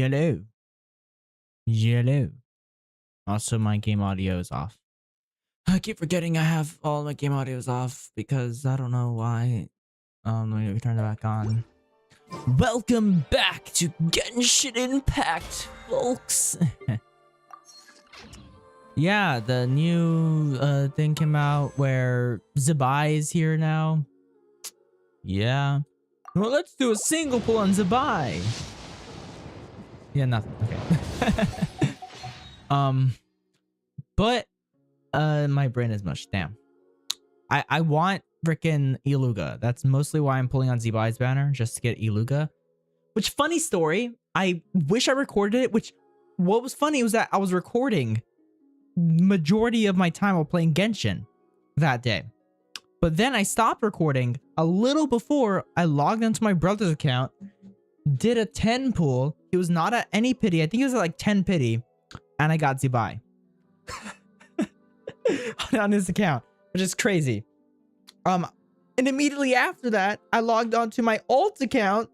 Yellow. Yellow. Also, my game audio is off. I keep forgetting I have all my game audios off because I don't know why. Let me turn it back on. Welcome back to Genshin Impact, folks. Yeah, the new thing came out where Zabai is here now. Yeah. Well, let's do a single pull on Zabai. Yeah, nothing. Okay. But my brain is mush. Damn. I want frickin' Iluga. That's mostly why I'm pulling on Zabai's banner, just to get Iluga. Which, funny story, I wish I recorded it, which what was funny was that I was recording majority of my time while playing Genshin that day. But then I stopped recording a little before I logged into my brother's account, did a 10 pull. He was not at any pity. I think he was at like 10 pity. And I got Zabai on his account, which is crazy. And immediately after that, I logged on to my alt account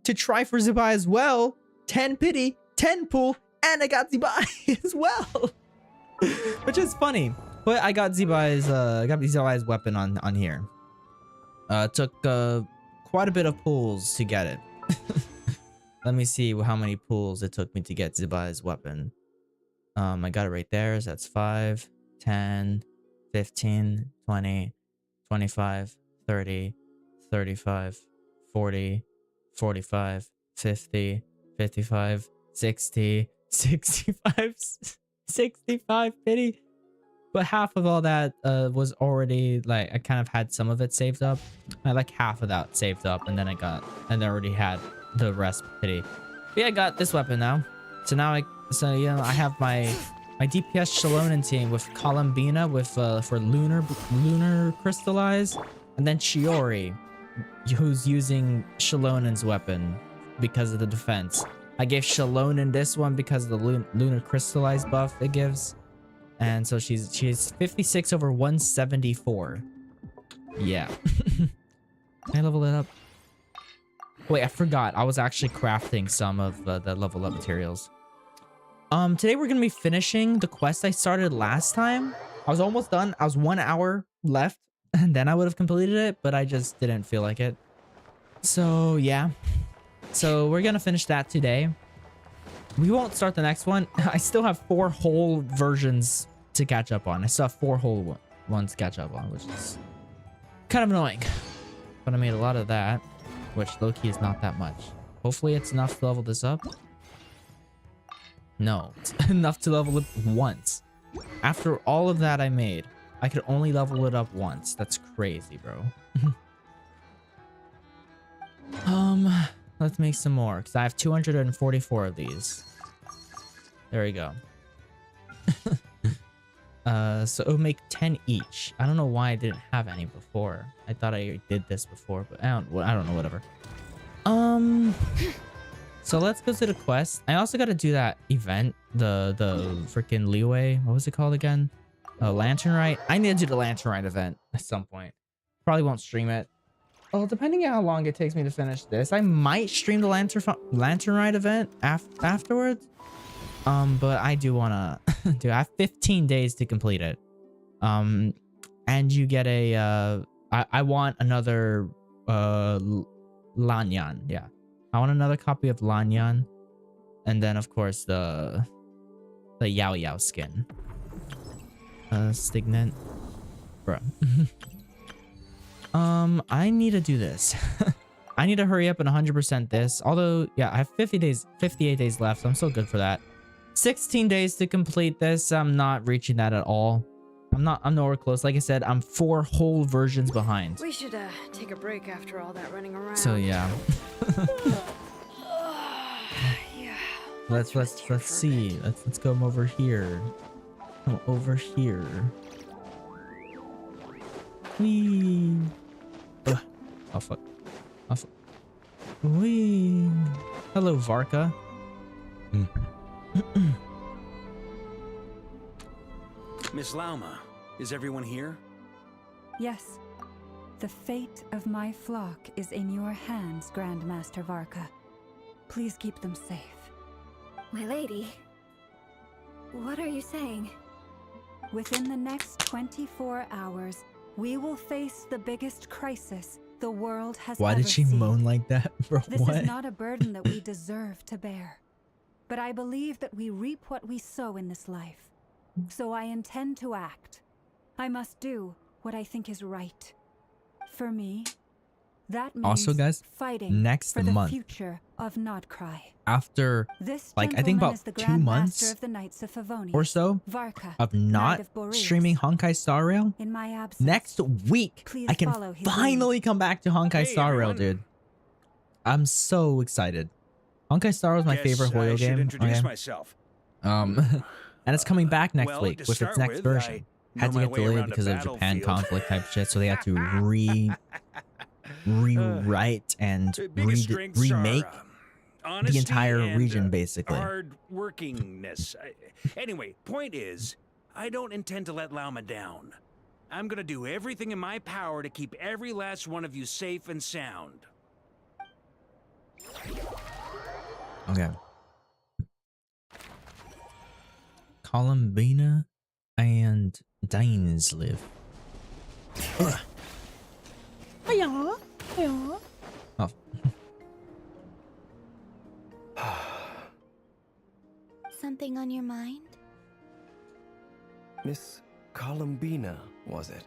to try for Zabai as well. 10 pity, 10 pull, and I got Zabai as well. Which is funny. But I got Zabai's weapon on here. It took quite a bit of pulls to get it. Let me see how many pulls it took me to get Zabai's weapon. I got it right there. So that's 5, 10, 15, 20, 25, 30, 35, 40, 45, 50, 55, 60, 65, 65 pity. But half of all that was already, like, I kind of had some of it saved up. I had like half of that saved up, and then I already had the rest pity. But yeah, I got this weapon now. So now I have my DPS Shalonen team with Columbina with for lunar crystallize, and then Chiori, who's using Shalonen's weapon because of the defense. I gave Shalonen this one because of the lunar crystallize buff it gives. And so she's 56 over 174. Yeah. Can I level it up? Wait, I forgot. I was actually crafting some of the level up materials. Today we're gonna be finishing the quest I started last time. I was almost done. I was 1 hour left, and then I would have completed it, but I just didn't feel like it. So yeah. So we're gonna finish that today. We won't start the next one. I still have 4 whole versions to catch up on. I still have 4 whole ones to catch up on, which is kind of annoying. But I made a lot of that, which low-key is not that much. Hopefully it's enough to level this up. No, it's enough to level it once. After all of that I made, I could only level it up once. That's crazy, bro. Let's make some more, because I have 244 of these. There we go. So it'll make 10 each. I don't know why I didn't have any before. I thought I did this before, but I don't know, whatever. So let's go to the quest. I also got to do that event, the freaking leeway. What was it called again? Lantern Rite. I need to do the Lantern Rite event at some point. Probably won't stream it. Well, depending on how long it takes me to finish this, I might stream the Lantern Rite event afterwards. But I do want to do. I have 15 days to complete it. And you get a I want another Lanyan. Yeah, I want another copy of Lanyan, and then of course the Yao Yao skin. Stignant, bro. I need to do this. I need to hurry up and 100% this. Although, yeah, I have 58 days left. So I'm still good for that. 16 days to complete this. I'm not reaching that at all. I'm nowhere close. Like I said, I'm 4 whole versions behind. We should take a break after all that running around. So yeah. Yeah. Let's see. Let's go over here. Come over here. Whee. Oh fuck. Oh fuck. Whee. Hello, Varka. Miss Lauma, is everyone here? Yes. The fate of my flock is in your hands, Grandmaster Varka. Please keep them safe. My lady, what are you saying? Within the next 24 hours, we will face the biggest crisis the world has Why ever did she seen. moan like that, bro? This What? is not a burden that we deserve to bear. But I believe that we reap what we sow in this life. So I intend to act. I must do what I think is right. For me, that means Also, guys, fighting next for the month, future of Nodcry. after This like I think gentleman about is the 2 Grand months Master of the Knights of Favonius, or so Varka, of Knight not of Boreas. streaming Honkai Star Rail, In my absence, next week please I can follow his finally come back to Honkai Hey, Star Rail, everyone. dude. I'm so excited. Honkai Star Rail is my Guess favorite I Hoyo should game. introduce Okay. myself. And it's coming back next well, week to with its start next with, version. I Had to know my get way delayed around a because of Japan battlefield. conflict type shit, so they had to rewrite and Biggest strengths remake are, the honesty entire and, region, basically. hard workingness. Anyway, point is, I don't intend to let Lauma down. I'm gonna do everything in my power to keep every last one of you safe and sound. Okay. Columbina and Dainsliv. Oh, Something on your mind? Miss Columbina, was it?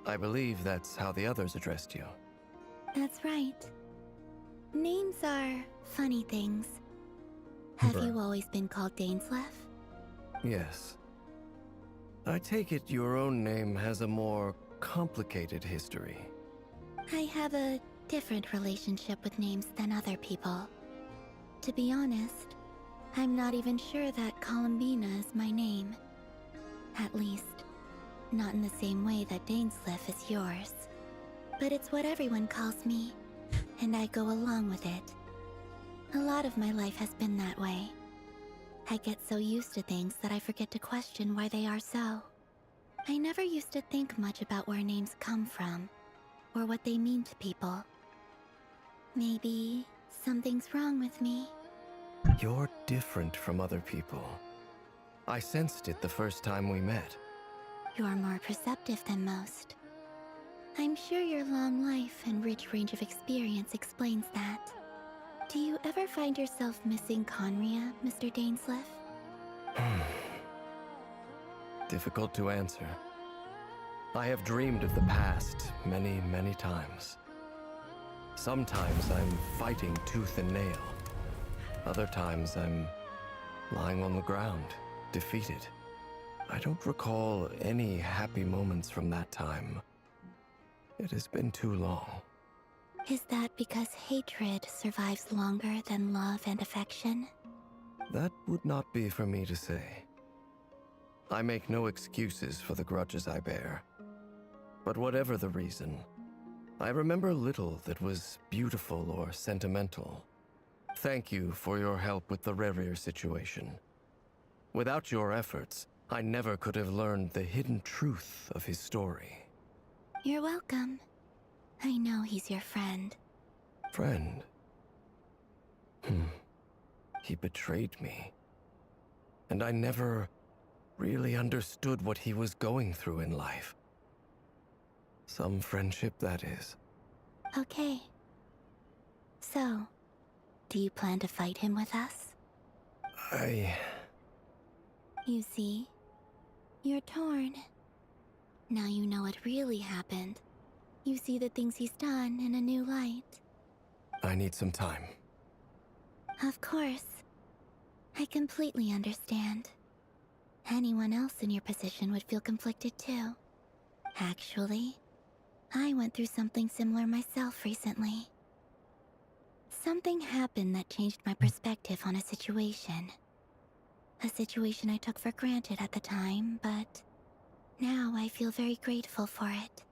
I believe that's how the others addressed you. That's right. Names are funny things. Have you always been called Dainslev? Yes. I take it your own name has a more complicated history. I have a different relationship with names than other people. To be honest, I'm not even sure that Columbina is my name. At least, not in the same way that Dainslev is yours. But it's what everyone calls me, and I go along with it. A lot of my life has been that way. I get so used to things that I forget to question why they are so. I never used to think much about where names come from, or what they mean to people. Maybe something's wrong with me. You're different from other people. I sensed it the first time we met. You're more perceptive than most. I'm sure your long life and rich range of experience explains that. Do you ever find yourself missing Conria, Mr. Dainslev? Difficult to answer. I have dreamed of the past many, many times. Sometimes I'm fighting tooth and nail. Other times I'm lying on the ground, defeated. I don't recall any happy moments from that time. It has been too long. Is that because hatred survives longer than love and affection? That would not be for me to say. I make no excuses for the grudges I bear. But whatever the reason, I remember little that was beautiful or sentimental. Thank you for your help with the Rerir situation. Without your efforts, I never could have learned the hidden truth of his story. You're welcome. I know he's your friend. Friend? He betrayed me. And I never really understood what he was going through in life. Some friendship, that is. Okay. So, do you plan to fight him with us? You see, you're torn. Now you know what really happened. You see the things he's done in a new light. I need some time. Of course. I completely understand. Anyone else in your position would feel conflicted too. Actually, I went through something similar myself recently. Something happened that changed my perspective on a situation. A situation I took for granted at the time, but now I feel very grateful for it.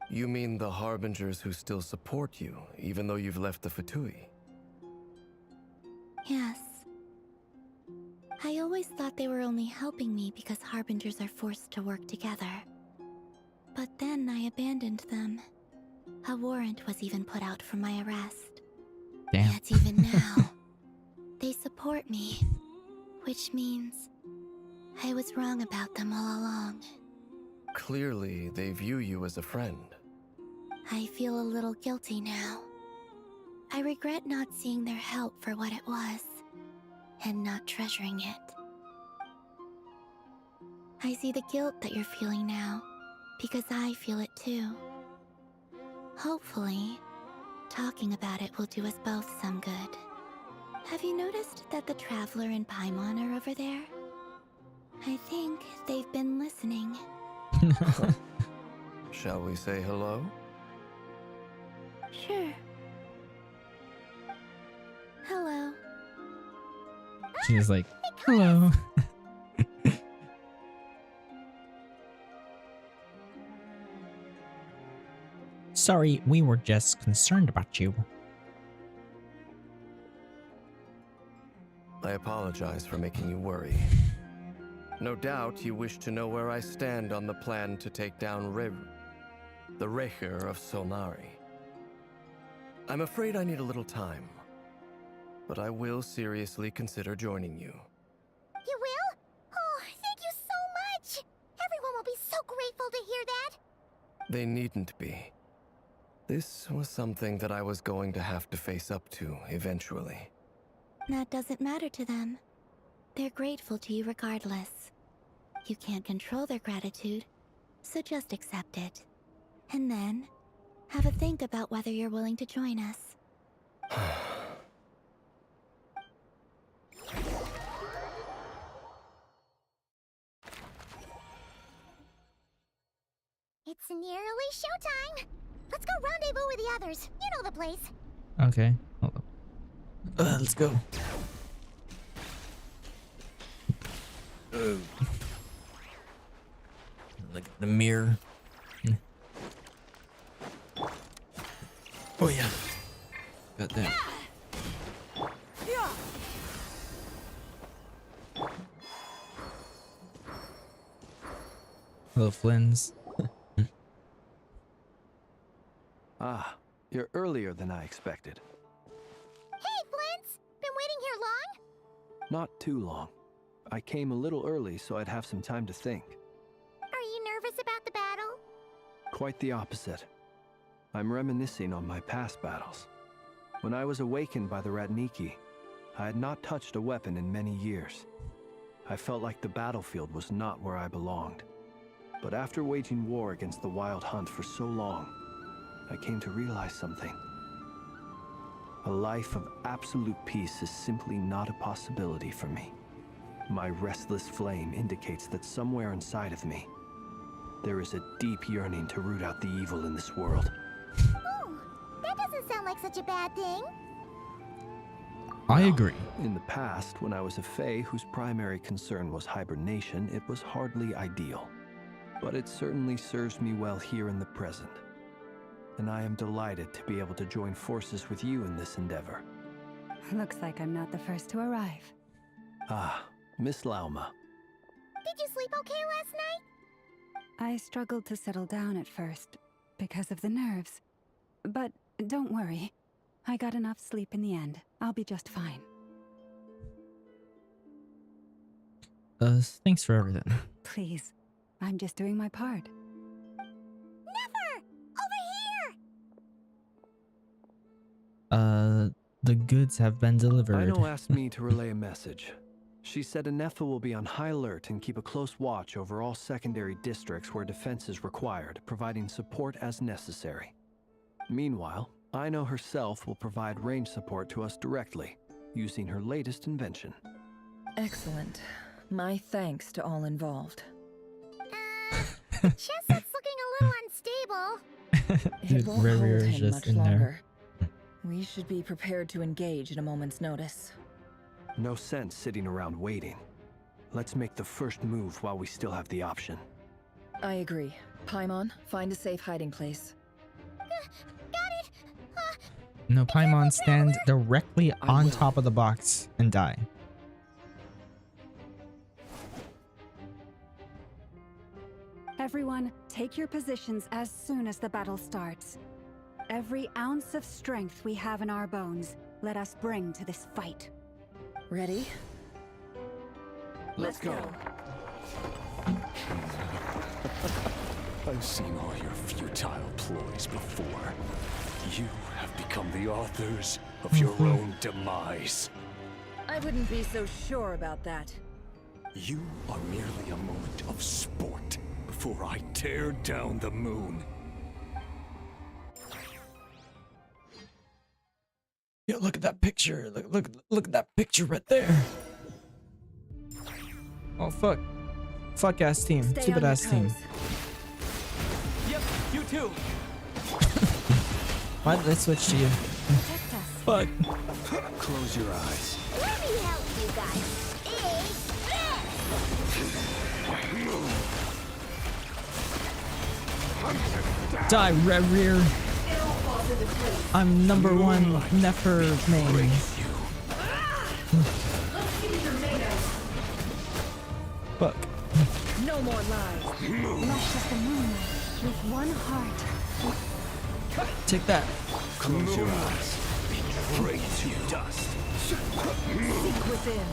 You mean the Harbingers who still support you, even though you've left the Fatui? Yes. I always thought they were only helping me because Harbingers are forced to work together. But then I abandoned them. A warrant was even put out for my arrest. damn. Yet even now, They support me, which means I was wrong about them all along. Clearly, they view you as a friend. I feel a little guilty now. I regret not seeing their help for what it was, and not treasuring it. I see the guilt that you're feeling now, because I feel it too. Hopefully, talking about it will do us both some good. Have you noticed that the Traveler and Paimon are over there? I think they've been listening. Shall we say hello? Sure. Hello. She's like, hello. Sorry, we were just concerned about you. I apologize for making you worry. No doubt you wish to know where I stand on the plan to take down the Recher of Solnari. I'm afraid I need a little time, but I will seriously consider joining you. You will? Oh, thank you so much! Everyone will be so grateful to hear that! They needn't be. This was something that I was going to have to face up to eventually. That doesn't matter to them. They're grateful to you regardless. You can't control their gratitude, so just accept it. And then, have a think about whether you're willing to join us. It's nearly showtime! Let's go rendezvous with the others. You know the place. Okay, hold up. Let's go. Look at the mirror. Oh yeah. Got that. Hello, Flynn's. Ah, you're earlier than I expected. Hey, Flint's! Been waiting here long? Not too long. I came a little early so I'd have some time to think. Are you nervous about the battle? Quite the opposite. I'm reminiscing on my past battles. When I was awakened by the Ratniki, I had not touched a weapon in many years. I felt like the battlefield was not where I belonged. But after waging war against the Wild Hunt for so long, I came to realize something. A life of absolute peace is simply not a possibility for me. My restless flame indicates that somewhere inside of me, there is a deep yearning to root out the evil in this world. Oh, that doesn't sound like such a bad thing. I agree. In the past, when I was a Fae whose primary concern was hibernation, it was hardly ideal. But it certainly serves me well here in the present. And I am delighted to be able to join forces with you in this endeavor. Looks like I'm not the first to arrive. Ah, Miss Lauma. Did you sleep okay last night? I struggled to settle down at first because of the nerves. But don't worry. I got enough sleep in the end. I'll be just fine. Thanks for everything. Please. I'm just doing my part. Never! Over here! The goods have been delivered. Ino asked me to relay a message. She said Anefa will be on high alert and keep a close watch over all secondary districts where defense is required, providing support as necessary. Meanwhile, Ino herself will provide range support to us directly, using her latest invention. Excellent. My thanks to all involved. Chestnut's looking a little unstable. It Dude, won't Revere hold is him just much in there. longer. We should be prepared to engage at a moment's notice. No sense sitting around waiting. Let's make the first move while we still have the option. I agree. Paimon, find a safe hiding place. Got it! No, Paimon, stand directly I on will. top of the box and die. Everyone, take your positions as soon as the battle starts. Every ounce of strength we have in our bones, let us bring to this fight. Ready? Let's go. I've seen all your futile ploys before. You have become the authors of your own demise. I wouldn't be so sure about that. You are merely a moment of sport before I tear down the moon. Yo, look at that picture. Look at that picture right there. Oh fuck. Fuck ass team. Stay Stupid on your ass team. toes. Yep, you too. Why did I switch to you? Protect us. Fuck. Close your eyes. Let me help you guys. Die, Red Rear. I'm number one Nefer main. Fuck. No more lies. Lush as the moonlight, with one heart. Take that. Close your eyes. Break to dust. Seek within.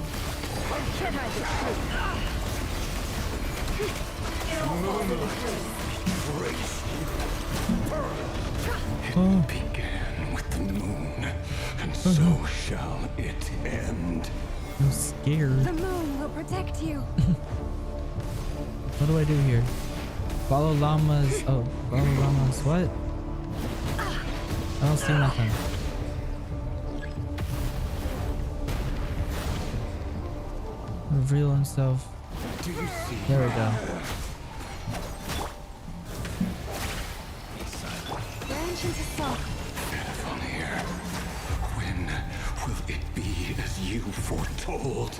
Can't hide the truth. Oh. Began with the moon, and so shall it end. I'm scared. The moon will protect you. What do I do here? Follow llamas. Oh, follow llamas. What? I don't see nothing. Reveal himself. There we go. Branch into salt. On here. When will it be as you foretold?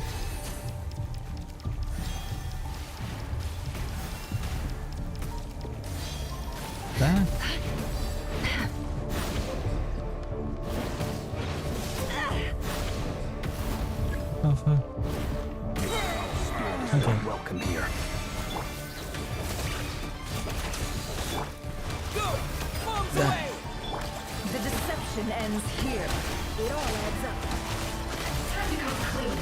That? Oh fuck. Okay. Welcome here. The deception ends here. It all adds up. Time to go clean.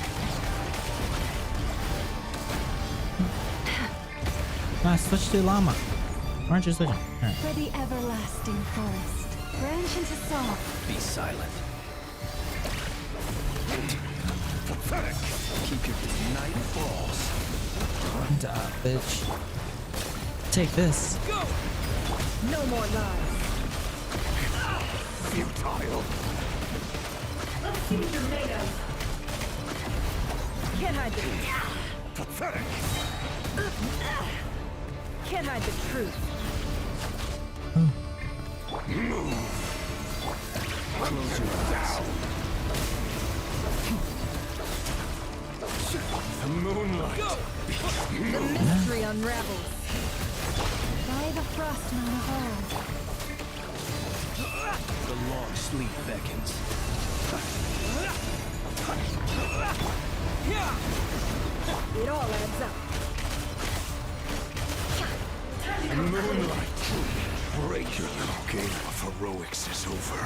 Nice, switch to llama. Why aren't you switching? Alright. For the everlasting forest. Branch into salt. Be silent. Keep your night falls. Duh, bitch. Take this. No more lies. Futile. Let's see what you're made of. Can't hide the Pathetic. Can't hide the truth. Close your eyes. The moonlight. The mystery unravels. By the frost moon of old. The long sleep beckons. It all adds up. The moonlight. Break your little game of heroics is over.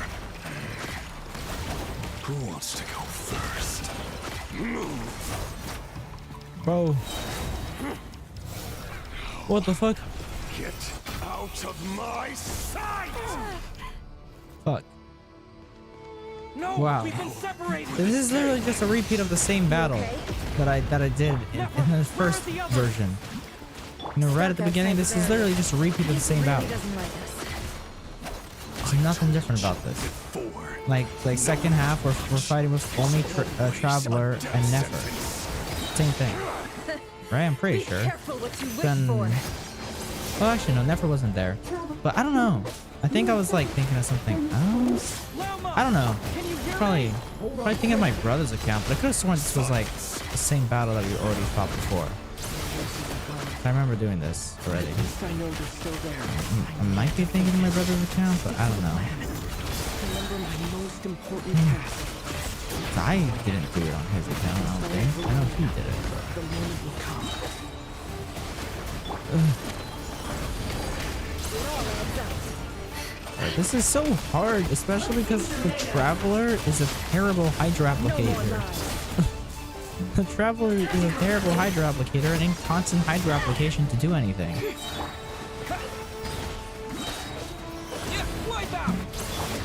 Who wants to go first? Move. Bro. What the fuck? Get out of my sight! Fuck. No, Wow. we've been separated. This is literally just a repeat of the same battle that I did in the first version. You know, right at the beginning, this is literally just a repeat of the same battle. He doesn't like us. There's nothing different about this. Like second half, we're fighting with only Traveler and Nefer. Same thing, right? I'm pretty Be sure. careful what you wish Then, for. well, actually, no, Nefer wasn't there. But I don't know. I think I was like thinking of something else. I don't know. Probably thinking of my brother's account, but I could have sworn this was like the same battle that we already fought before. I remember doing this already. I might be thinking of my brother's account, but I don't know. I didn't do it on his account, I don't think. I know he did it. This is so hard, especially because the Traveler is a terrible Hydra applicator. The Traveler is a terrible hydro applicator and in constant hydro application to do anything.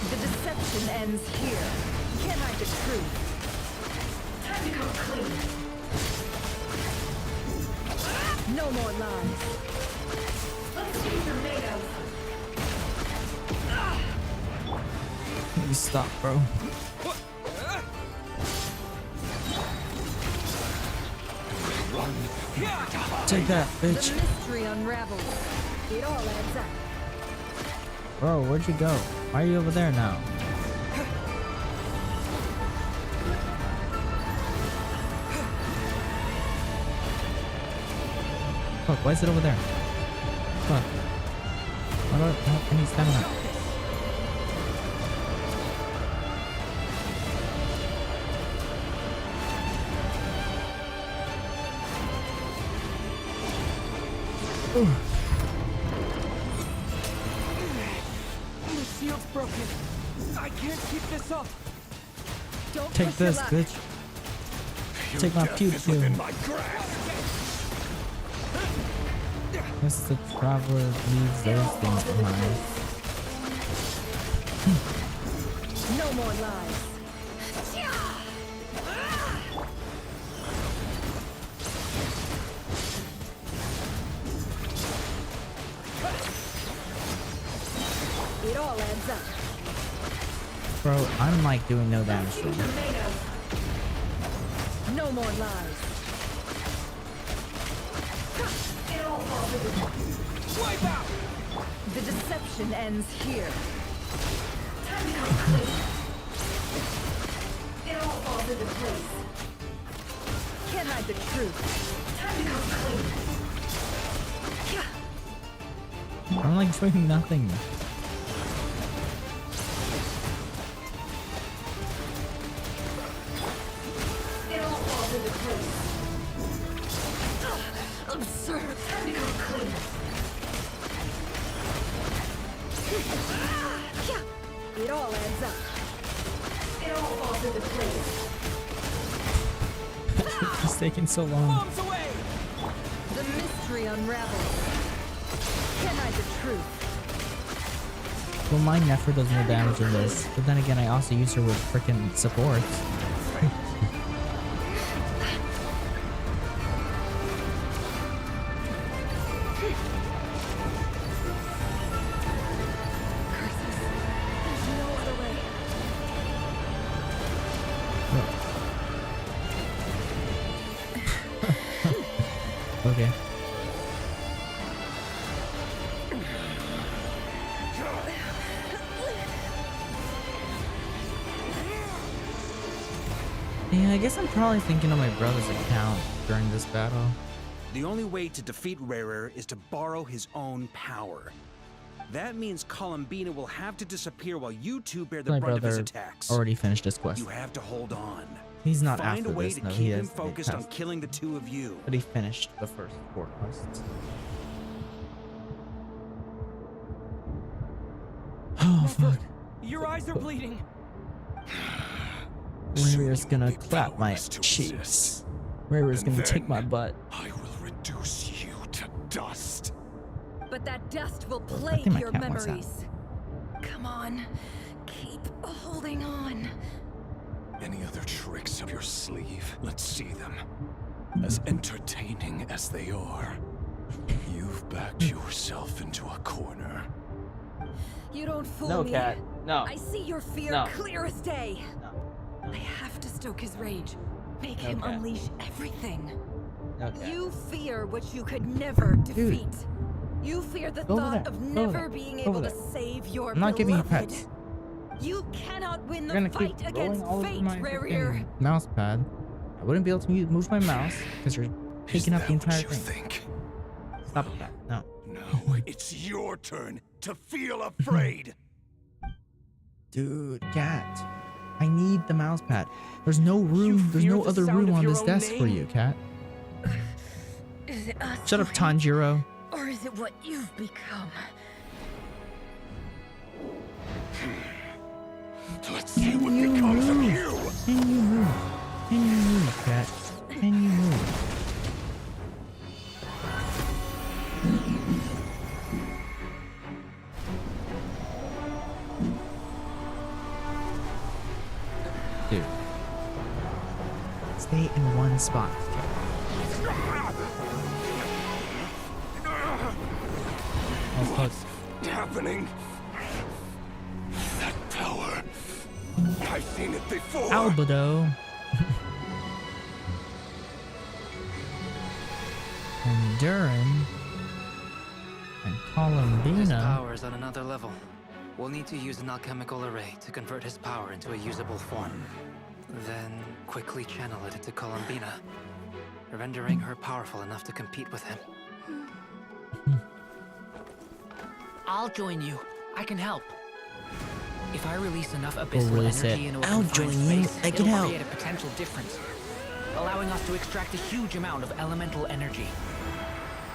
The deception ends here. Can't hide the truth. Time to come clean. No more lies. Let's see what you're made of. You stop, bro. Take that, bitch. The mystery unravels. It all adds up. Bro, where'd you go? Why are you over there now? Look, why is it over there? Look. I need stamina. The shield's broken. I can't keep this up. Don't Take push your this, luck. bitch. Take my pew pew. Guess the Traveler leaves those things behind. No more lies. It all adds up. Bro, I'm like doing no damage to him. No more lies. It all falls into wipe out. The deception ends here. Time to come clean. It all falls into place. Can't hide the truth. Time to come clean. I'm like doing nothing. It all falls into place. Absurd. Time to come clean. It all adds up. It all falls into place. It's taking so long. Away. The mystery unravels. Can't hide the truth. Well, my Nefer does more damage than this, but then again, I also use her with freaking supports. Okay. Yeah, I guess I'm probably thinking of my brother's account during this battle. The only way to defeat Rarer is to borrow his own power. That means Columbina will have to disappear while you two bear the My brunt of his brother attacks. already finished his quest. You have to hold on. He's not Find after a way this, to no, keep he him is focused on killing the two of you. But he finished the first 4 quests. Oh fuck. Your eyes are bleeding. Rarer's gonna clap my cheeks. Rarer's gonna take my butt. I will reduce you to dust. But that dust will I plague think my your cat wants out. memories. Come on. Keep holding on. Any other tricks up your sleeve? Let's see them. As entertaining as they are, you've backed yourself into a corner. You don't fool No, me. cat. No. I see your fear No. clear as day. No. I have to stoke his rage. Make No, him cat. unleash everything. Okay. You fear what you could never defeat. You fear the Go over thought there. of Go over never there. being Go able over to there. save your I'm not giving you beloved. pets. You cannot win You're the gonna fight keep against rolling all over fate, my Rarer. freaking mouse pad. I wouldn't be able to move my mouse because you're taking up the entire thing. Think? Stop that. No. No, it's your turn to feel afraid. Dude, cat. I need the mouse pad. There's no room. There's no other room on this desk for you, cat. Is it us, Shut up, Tanjiro. or is it what you've become? Let's see what becomes of you. Can you move? Can you move, cat? can you move? Dude. Stay in one spot. What's happening? That power. I've seen it before. Albedo. And Durin. And His Columbina. power is on another level. We'll need to use an alchemical array to convert his power into a usable form. Then quickly channel it into Columbina, rendering her powerful enough to compete with him. I'll join you. I can help. If I release enough abyssal energy into a confined space, it'll create a potential difference, allowing us to extract a huge amount of elemental energy.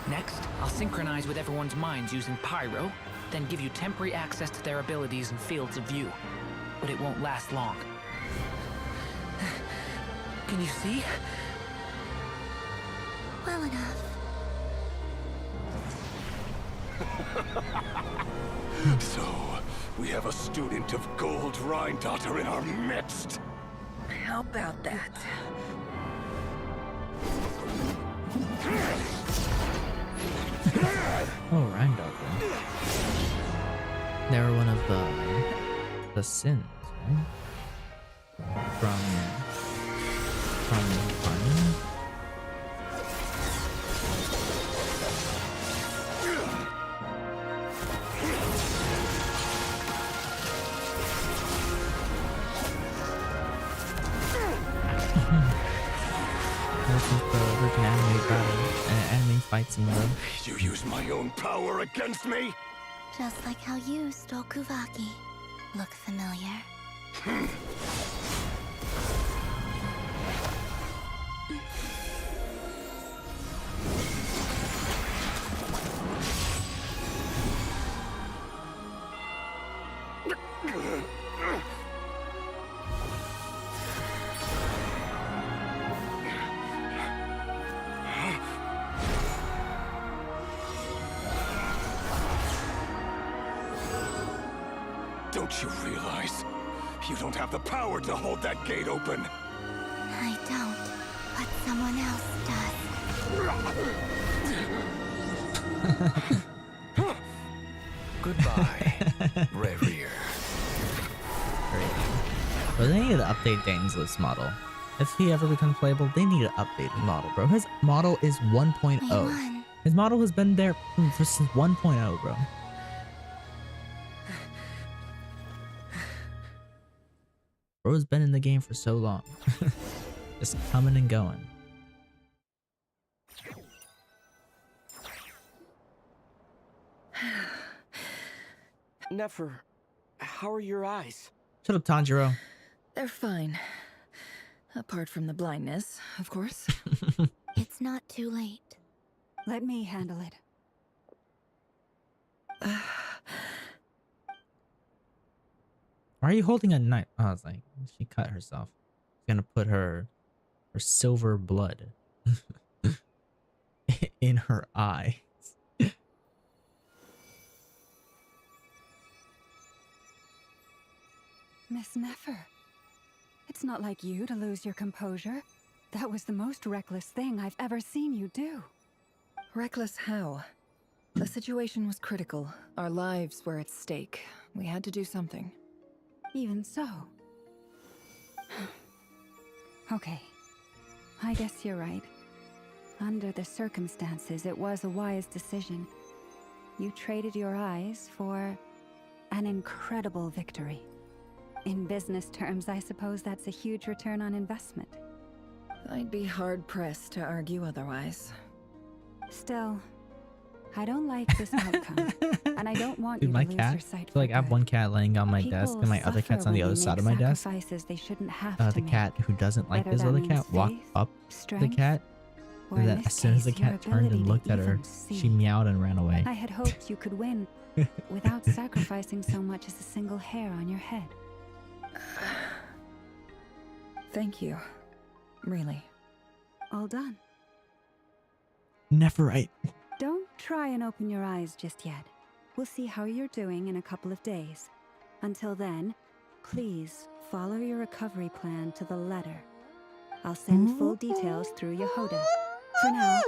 Next, I'll synchronize with everyone's minds using pyro, then give you temporary access to their abilities and fields of view. But it won't last long. Can you see? Well enough. So, we have a student of Gold Rheindotter in our midst. How about that? Oh, Rheindotter. They were one of the sins, right? From Fun. This is the freaking anime battle, anime fight scene, bro. You use my own power against me? Just like how you stole Kuvaki. Look familiar. Don't you realize? You don't have the power to hold that gate open. I don't, but someone else does. Goodbye, Reverie. Bro, they need to update Dainsleif's model. If he ever becomes playable, they need to update his model, bro. His model is 1.0. His model has been there since 1.0, bro. Bro's been in the game for so long. Just coming and going. Nefer, how are your eyes? Shut up, Tanjiro. They're fine. Apart from the blindness, of course. It's not too late. Let me handle it. Why are you holding a knife? Oh, I was like, she cut herself. She's gonna put her silver blood in her eyes. Miss Nefer, it's not like you to lose your composure. That was the most reckless thing I've ever seen you do. Reckless how? The situation was critical. Our lives were at stake. We had to do something. Even so. Okay. I guess you're right. Under the circumstances, it was a wise decision. You traded your eyes for an incredible victory. In business terms, I suppose that's a huge return on investment. I'd be hard-pressed to argue otherwise. Still, I don't like this outcome, and I don't want Dude, you my to lose cat. your sight. So like I have one cat laying on my desk, and my other cat's on the other side of my desk. They shouldn't have The cat who doesn't like this other cat walked up to the cat, and then as soon as the cat turned and looked at her, she meowed and ran away. I had hoped you could win without sacrificing so much as a single hair on your head. Thank you. Really. all done. Nephurite. Don't try and open your eyes just yet. We'll see how you're doing in a couple of days. Until then, please follow your recovery plan to the letter. I'll send full details through Yehoda. For now,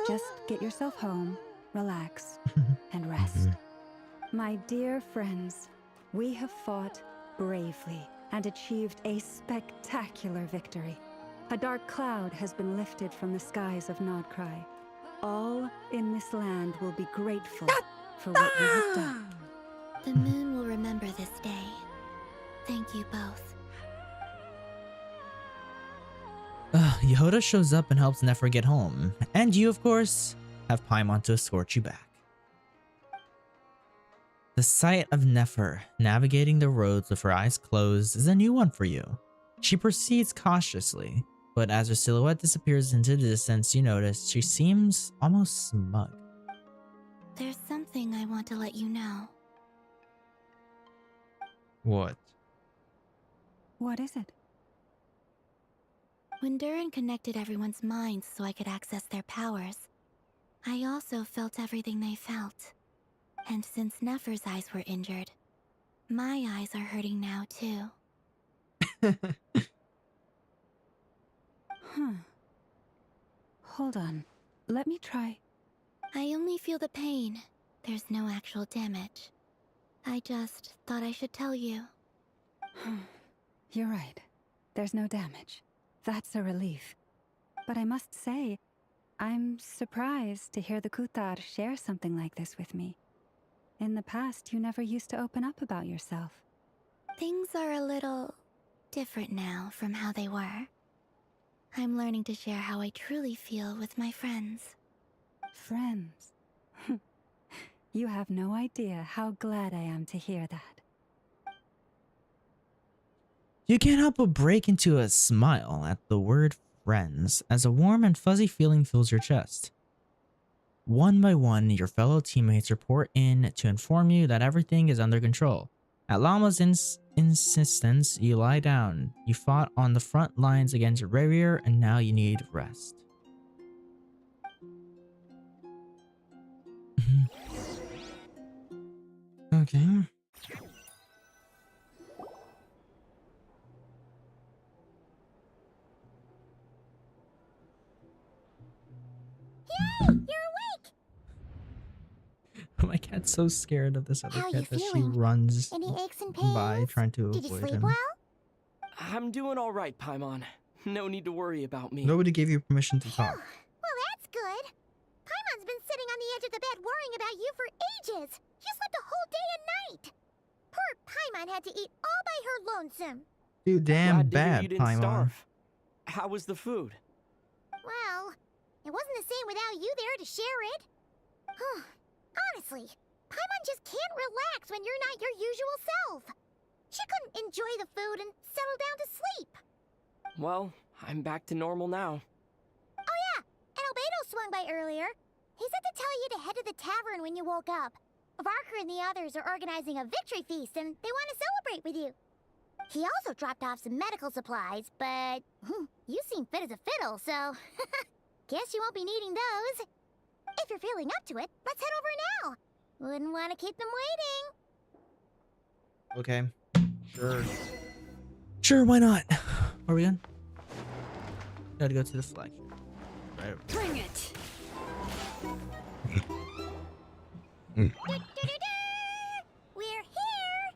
just get yourself home, relax, and rest. My dear friends, we have fought bravely and achieved a spectacular victory. A dark cloud has been lifted from the skies of Nodcry. All in this land will be grateful for what we have done. The moon will remember this day. Thank you both. Yehoda shows up and helps Nefer get home. And you, of course, have Paimon to escort you back. The sight of Nefer navigating the roads with her eyes closed is a new one for you. She proceeds cautiously, but as her silhouette disappears into the distance, you notice she seems almost smug. There's something I want to let you know. What? What is it? When Durin connected everyone's minds so I could access their powers, I also felt everything they felt. And since Nefer's eyes were injured, my eyes are hurting now too. Hold on. Let me try. I only feel the pain. There's no actual damage. I just thought I should tell you. You're right. There's no damage. That's a relief. But I must say, I'm surprised to hear the Kutar share something like this with me. In the past, you never used to open up about yourself. Things are a little different now from how they were. I'm learning to share how I truly feel with my friends. Friends? You have no idea how glad I am to hear that. You can't help but break into a smile at the word friends as a warm and fuzzy feeling fills your chest. One by one, your fellow teammates report in to inform you that everything is under control. At Llama's insistence, you lie down. You fought on the front lines against Rarier, and now you need rest. Okay. Yay! You're awake! My cat's so scared of this other How cat you that she feeling? runs Any aches and pains? by trying to Did you avoid sleep him. well? I'm doing all right, Paimon. No need to worry about me. Nobody gave you permission to talk. Well, that's good. Paimon's been sitting on the edge of the bed worrying about you for ages. She slept a whole day and night. Poor Paimon had to eat all by her lonesome. Dude, damn Glad to hear bad, you didn't Paimon. starve. How was the food? Well, it wasn't the same without you there to share it. Honestly, Paimon just can't relax when you're not your usual self. She couldn't enjoy the food and settle down to sleep. Well, I'm back to normal now. Oh yeah, and Albedo swung by earlier. He said to tell you to head to the tavern when you woke up. Varker and the others are organizing a victory feast and they want to celebrate with you. He also dropped off some medical supplies, but you seem fit as a fiddle, so guess you won't be needing those. If you're feeling up to it, let's head over now. Wouldn't want to keep them waiting. Okay. Sure. Sure, why not? Are we on? Gotta go to the flag. Right. Bring it! We're here!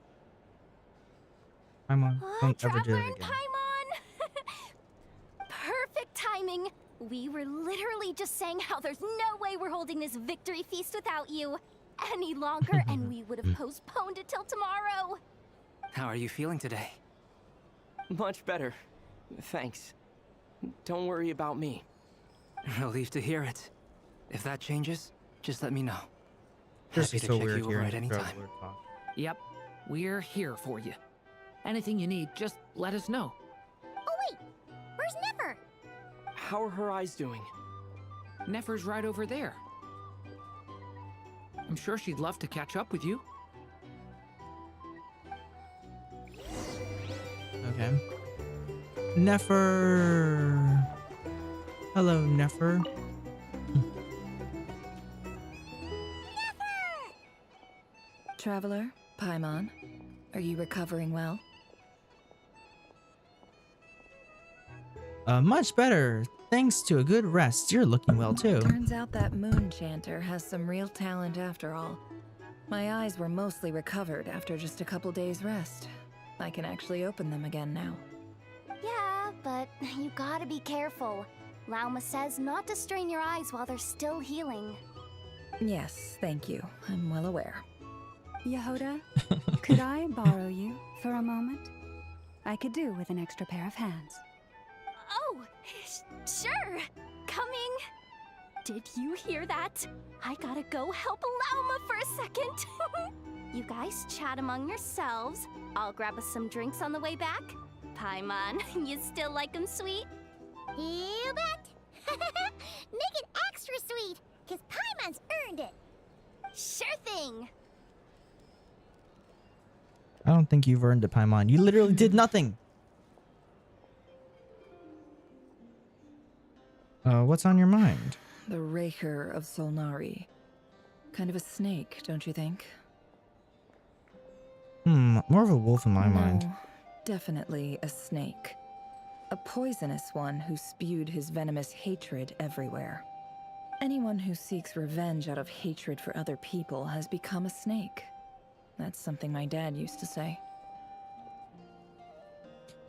Paimon, don't ever do Traveler it and again. Paimon! Perfect timing! We were literally just saying how there's no way we're holding this victory feast without you any longer, and we would have postponed it till tomorrow. How are you feeling today? Much better. Thanks. Don't worry about me. Relieved to hear it. If that changes, just let me know. This Happy is to so check weird you over hearing at any Traveler time. talk. Yep, we're here for you. Anything you need, just let us know. Oh wait, where's Nefer? How are her eyes doing? Nefer's right over there. I'm sure she'd love to catch up with you. Okay. Nefer. Hello, Nefer. Traveler, Paimon, are you recovering well? Much better. Thanks to a good rest. You're looking well too. Turns out that moon chanter has some real talent after all. My eyes were mostly recovered after just a couple days rest. I can actually open them again now. Yeah, but you gotta be careful. Lauma says not to strain your eyes while they're still healing. Yes, thank you. I'm well aware. Yehoda, could I borrow you for a moment? I could do with an extra pair of hands. Oh, sure. Coming. Did you hear that? I gotta go help Lauma for a second. You guys chat among yourselves. I'll grab us some drinks on the way back. Paimon, you still like 'em sweet? You bet. Make it extra sweet, 'cause Paimon's earned it. Sure thing. I don't think you've earned it, Paimon. You literally did nothing. What's on your mind? The Raker of Solnari. Kind of a snake, don't you think? More of a wolf in my No, mind. definitely a snake. A poisonous one who spewed his venomous hatred everywhere. Anyone who seeks revenge out of hatred for other people has become a snake. That's something my dad used to say.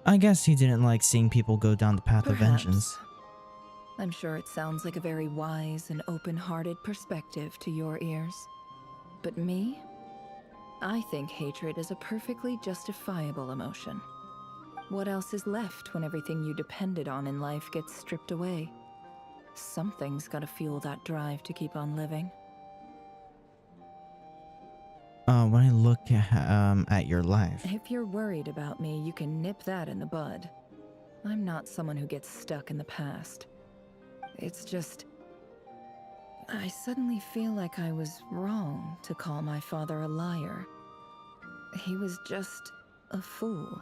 I guess he didn't like seeing people go down the path of Perhaps. vengeance. I'm sure it sounds like a very wise and open-hearted perspective to your ears. But me? I think hatred is a perfectly justifiable emotion. What else is left when everything you depended on in life gets stripped away? Something's gotta fuel that drive to keep on living. When I look at your life. If you're worried about me, you can nip that in the bud. I'm not someone who gets stuck in the past. It's just... I suddenly feel like I was wrong to call my father a liar. He was just a fool.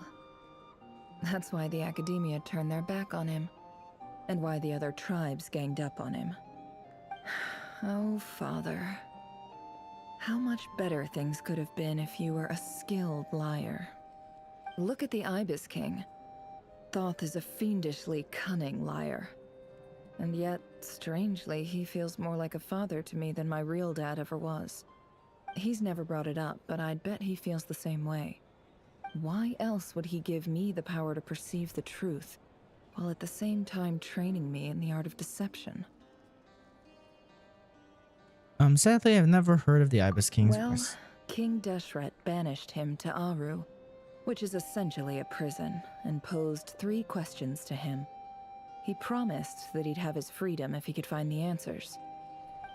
That's why the academia turned their back on him, and why the other tribes ganged up on him. Oh, father. How much better things could have been if you were a skilled liar. Look at the Ibis King. Thoth is a fiendishly cunning liar. And yet, strangely, he feels more like a father to me than my real dad ever was. He's never brought it up, but I'd bet he feels the same way. Why else would he give me the power to perceive the truth, while at the same time training me in the art of deception? Sadly, I've never heard of the Ibis King's Well, voice. King Deshret banished him to Aru, which is essentially a prison, and posed 3 questions to him. He promised that he'd have his freedom if he could find the answers.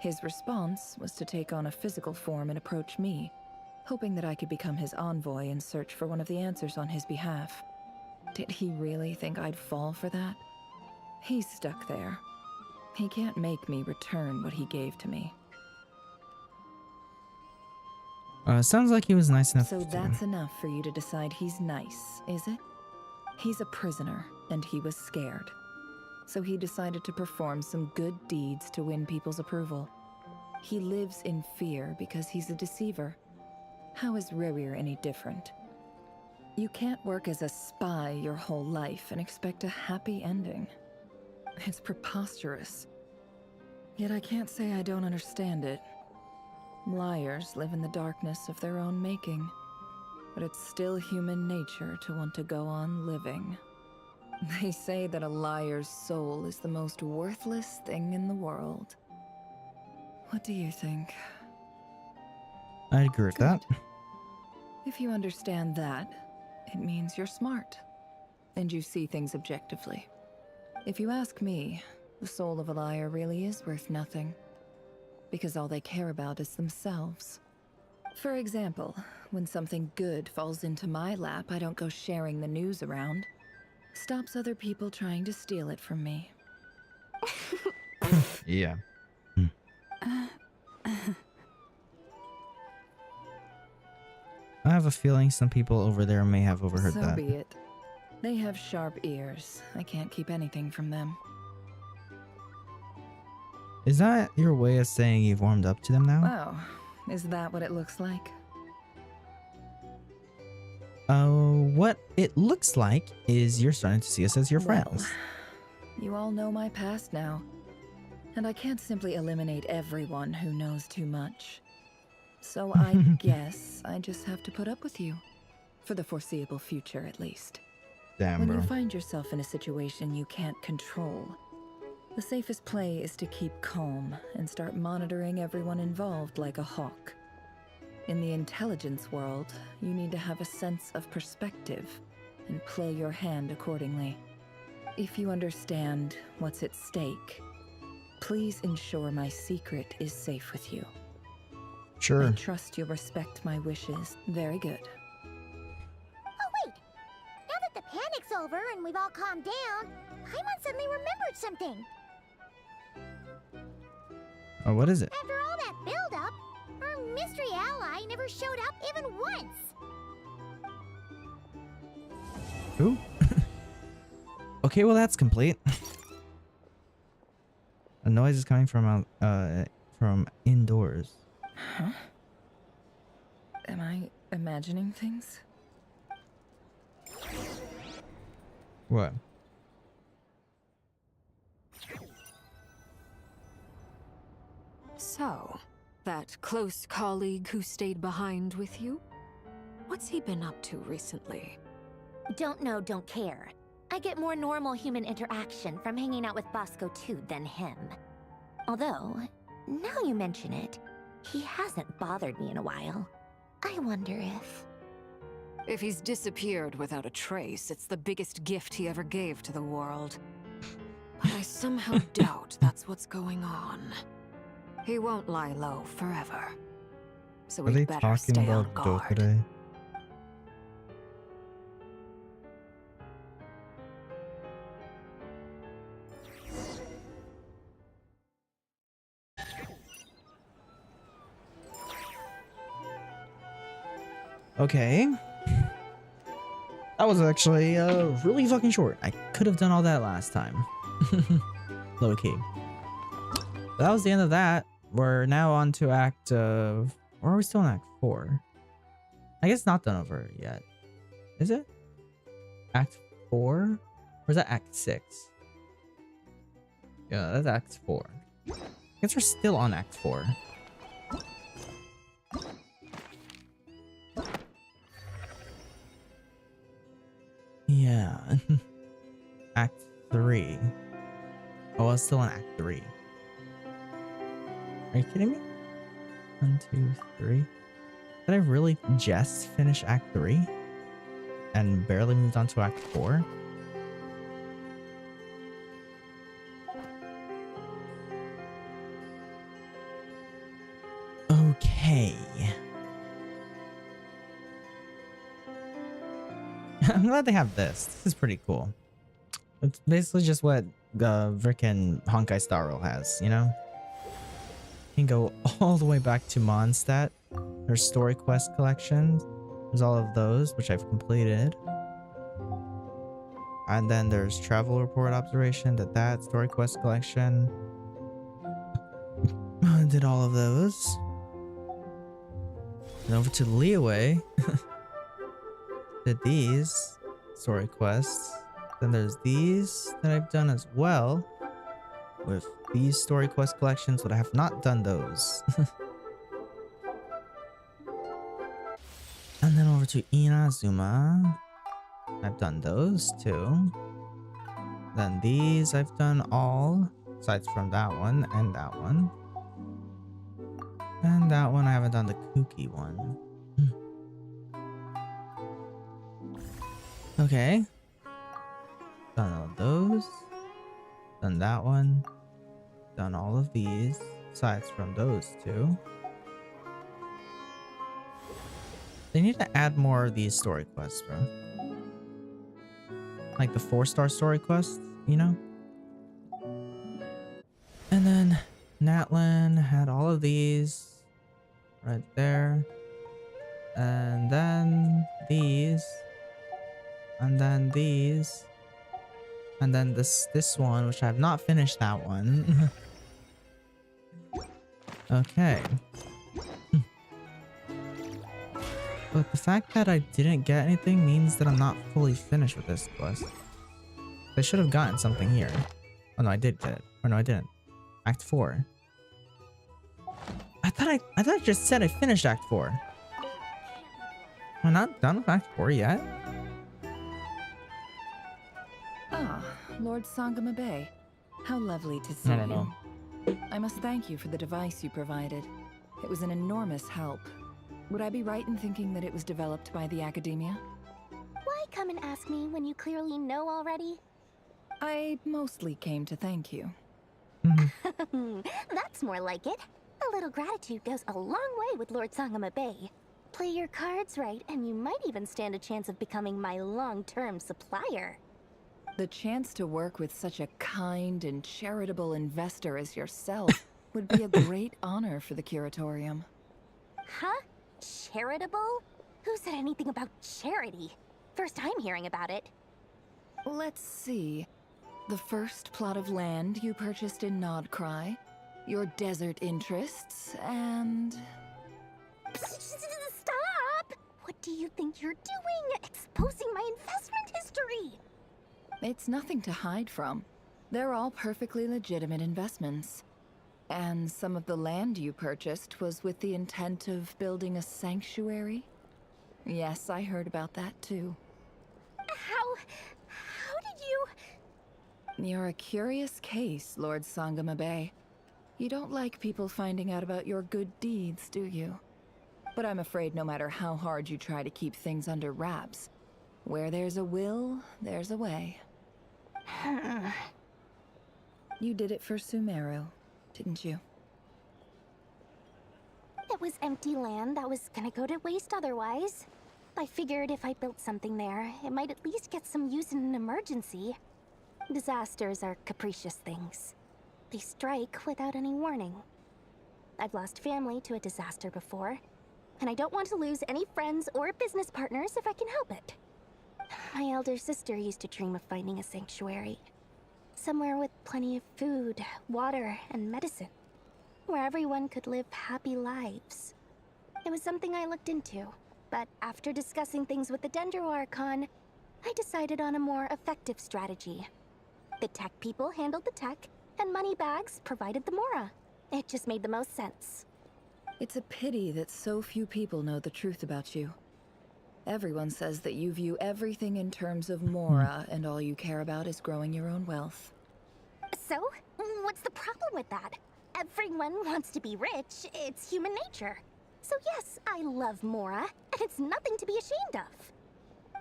His response was to take on a physical form and approach me, hoping that I could become his envoy and search for one of the answers on his behalf. Did he really think I'd fall for that? He's stuck there. He can't make me return what he gave to me. Sounds like he was nice enough So to that's enough for you to decide he's nice, is it? He's a prisoner, and he was scared. So he decided to perform some good deeds to win people's approval. He lives in fear because he's a deceiver. How is Rerir any different? You can't work as a spy your whole life and expect a happy ending. It's preposterous. Yet I can't say I don't understand it. Liars live in the darkness of their own making, but it's still human nature to want to go on living. They say that a liar's soul is the most worthless thing in the world. What do you think? I agree with that. If you understand that, it means you're smart, and you see things objectively. If you ask me, the soul of a liar really is worth nothing, because all they care about is themselves. For example, when something good falls into my lap, I don't go sharing the news around. Stops other people trying to steal it from me. Yeah. I have a feeling some people over there may have overheard So that. be it. They have sharp ears. I can't keep anything from them. Is that your way of saying you've warmed up to them now? Wow, is that what it looks like? What it looks like is you're starting to see us as your Well, friends. You all know my past now, and I can't simply eliminate everyone who knows too much. So I guess I just have to put up with you. For the foreseeable future, at least. Damn, When bro. you find yourself in a situation you can't control, the safest play is to keep calm and start monitoring everyone involved like a hawk. In the intelligence world, you need to have a sense of perspective and play your hand accordingly. If you understand what's at stake, please ensure my secret is safe with you. Sure. I trust you'll respect my wishes. Very good. Oh, wait! Now that the panic's over and we've all calmed down, Paimon suddenly remembered something. Oh, what is it? After all that build-up, our mystery ally never showed up even once. Who? Okay, well that's complete. A noise is coming from indoors. Huh? Am I imagining things? What? So, that close colleague who stayed behind with you? What's he been up to recently? Don't know, don't care. I get more normal human interaction from hanging out with Bosco too than him. Although, now you mention it, he hasn't bothered me in a while. I wonder if... If he's disappeared without a trace, it's the biggest gift he ever gave to the world. But I somehow doubt that's what's going on. He won't lie low forever. So Are they we'd better talking stay about on guard. Dokure? Okay. That was actually really fucking short. I could have done all that last time. Low key. But that was the end of that. We're now on to Act of... Or are we still in Act 4? I guess not done over yet. Is it? Act 4? Or is that Act 6? Yeah, that's Act 4. I guess we're still on Act 4. Yeah. Act 3. Oh, I was still in Act 3. Are you kidding me? 1, 2, 3. Did I really just finish Act 3? And barely moved on to Act 4? Okay. I'm glad they have this. This is pretty cool. It's basically just what frickin' Honkai Starro has, you know? You can go all the way back to Mondstadt. There's story quest collection. There's all of those, which I've completed. And then there's travel report observation, did that, story quest collection. I did all of those. And over to Leeway. Did these story quests. Then there's these that I've done as well. With these story quest collections, but I have not done those. And then over to Inazuma. I've done those too. Then these I've done all, aside from that one and that one. And that one I haven't done the kooky one. Okay. Done all of those. Done that one. Done all of these, aside from those two. They need to add more of these story quests, bro. Like the 4-star story quests, you know? And then Natlin had all of these right there. And then these. And then these. And then this one, which I have not finished that one. Okay. But the fact that I didn't get anything means that I'm not fully finished with this quest. I should have gotten something here. Oh no, I did get it. Or no, I didn't. Act 4. I thought I just said I finished Act 4. Am I not done with Act 4 yet? Ah, Lord Sangama Bay. How lovely to see I don't know. you. I must thank you for the device you provided. It was an enormous help. Would I be right in thinking that it was developed by the academia? Why come and ask me when you clearly know already? I mostly came to thank you. That's more like it. A little gratitude goes a long way with Lord Sangama Bay. Play your cards right, and you might even stand a chance of becoming my long-term supplier. The chance to work with such a kind and charitable investor as yourself would be a great honor for the curatorium. Huh? Charitable? Who said anything about charity? First I'm hearing about it. Let's see. The first plot of land you purchased in Nodcry, your desert interests, and... Stop! What do you think you're doing? Exposing my investment history! It's nothing to hide from. They're all perfectly legitimate investments. And some of the land you purchased was with the intent of building a sanctuary? Yes, I heard about that too. How did you... You're a curious case, Lord Sangama Bay. You don't like people finding out about your good deeds, do you? But I'm afraid no matter how hard you try to keep things under wraps, where there's a will, there's a way. You did it for Sumeru, didn't you? It was empty land that was gonna go to waste otherwise. I figured if I built something there, it might at least get some use in an emergency. Disasters are capricious things. They strike without any warning. I've lost family to a disaster before, and I don't want to lose any friends or business partners if I can help it. My elder sister used to dream of finding a sanctuary. Somewhere with plenty of food, water, and medicine. Where everyone could live happy lives. It was something I looked into, but after discussing things with the Dendro Archon, I decided on a more effective strategy. The tech people handled the tech, and Moneybags provided the Mora. It just made the most sense. It's a pity that so few people know the truth about you. Everyone says that you view everything in terms of Mora, and all you care about is growing your own wealth. So, what's the problem with that? Everyone wants to be rich. It's human nature. So yes, I love Mora, and it's nothing to be ashamed of.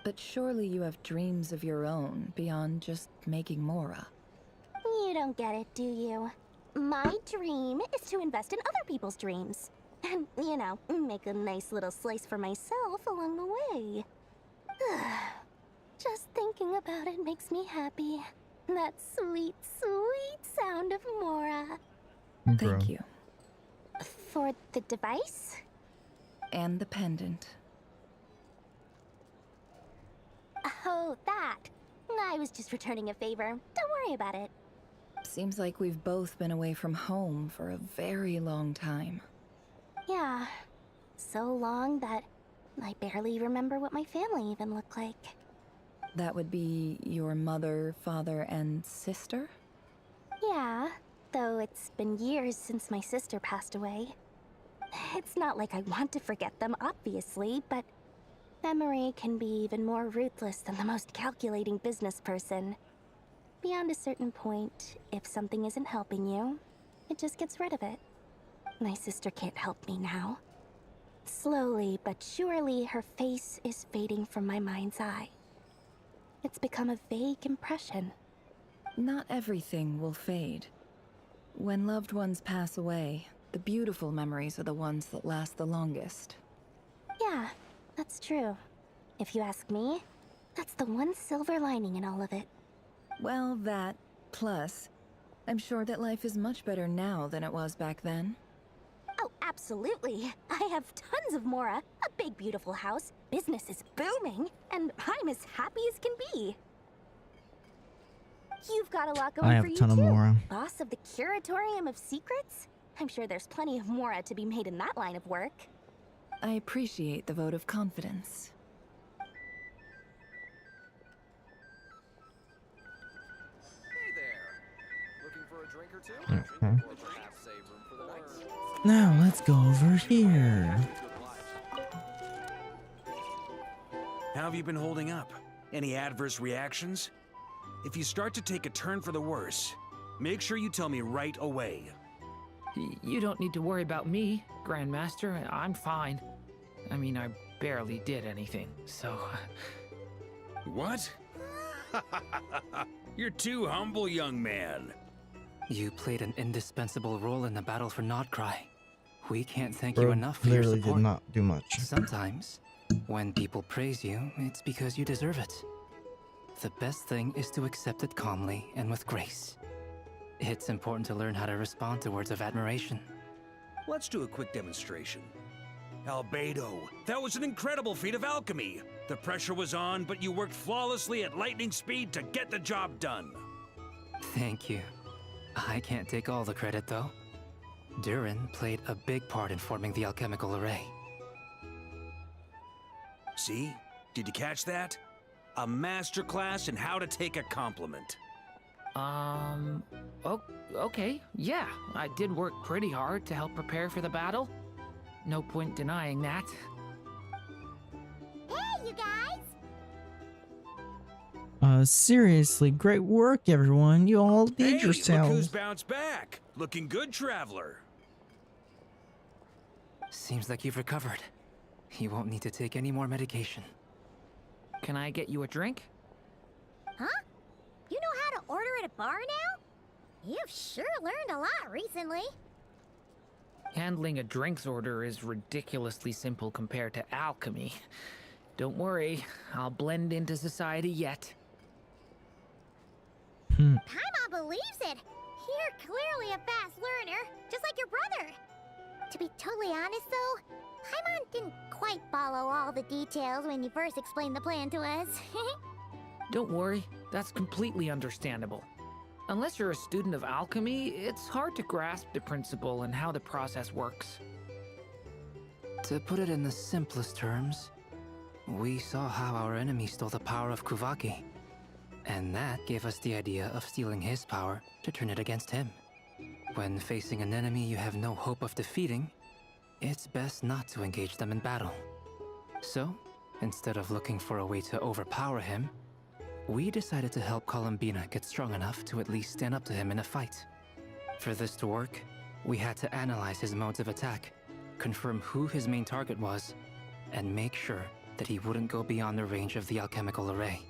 But surely you have dreams of your own beyond just making Mora. You don't get it, do you? My dream is to invest in other people's dreams. And, you know, make a nice little slice for myself along the way. Just thinking about it makes me happy. That sweet, sweet sound of Mora. Thank you. For the device? And the pendant. Oh, that. I was just returning a favor. Don't worry about it. Seems like we've both been away from home for a very long time. Yeah. So long that I barely remember what my family even looked like. That would be your mother, father, and sister? Yeah, though it's been years since my sister passed away. It's not like I want to forget them, obviously, but memory can be even more ruthless than the most calculating business person. Beyond a certain point, if something isn't helping you, it just gets rid of it. My sister can't help me now. Slowly but surely, her face is fading from my mind's eye. It's become a vague impression. Not everything will fade. When loved ones pass away, the beautiful memories are the ones that last the longest. Yeah, that's true. If you ask me, that's the one silver lining in all of it. Well, that, plus, I'm sure that life is much better now than it was back then. Oh, absolutely. I have tons of Mora, a big beautiful house, business is booming, and I'm as happy as can be. You've got a lot going for you too. I have a ton of Mora. Boss of the Curatorium of Secrets? I'm sure there's plenty of mora to be made in that line of work. I appreciate the vote of confidence. Hey there. Looking for a drink or two? Okay. Or perhaps save room for the night? Now let's go over here. How have you been holding up? Any adverse reactions? If you start to take a turn for the worse, make sure you tell me right away. You don't need to worry about me, Grandmaster. I'm fine. I mean, I barely did anything, so... What? You're too humble, young man. You played an indispensable role in the battle for Nodcry. We can't thank Bro you enough for your literally support. did not do much. Sometimes, when people praise you, it's because you deserve it. The best thing is to accept it calmly and with grace. It's important to learn how to respond to words of admiration. Let's do a quick demonstration. Albedo, that was an incredible feat of alchemy. The pressure was on, but you worked flawlessly at lightning speed to get the job done. Thank you. I can't take all the credit, though. Durin played a big part in forming the alchemical array. See? Did you catch that? A masterclass in how to take a compliment. Okay, yeah. I did work pretty hard to help prepare for the battle. No point denying that. Hey, you guys! Seriously, great work, everyone. You all did Hey, look who's yourselves. bounced back. Looking good, traveler. Seems like you've recovered. You won't need to take any more medication. Can I get you a drink? Huh? You know how to order at a bar now? You've sure learned a lot recently. Handling a drinks order is ridiculously simple compared to alchemy. Don't worry, I'll blend into society yet. Paimon believes it. You're clearly a fast learner, just like your brother. To be totally honest, though, Paimon didn't quite follow all the details when you first explained the plan to us. Don't worry, that's completely understandable. Unless you're a student of alchemy, it's hard to grasp the principle and how the process works. To put it in the simplest terms, we saw how our enemy stole the power of Kuvaki. And that gave us the idea of stealing his power to turn it against him. When facing an enemy you have no hope of defeating, it's best not to engage them in battle. So, instead of looking for a way to overpower him, we decided to help Columbina get strong enough to at least stand up to him in a fight. For this to work, we had to analyze his modes of attack, confirm who his main target was, and make sure that he wouldn't go beyond the range of the alchemical array.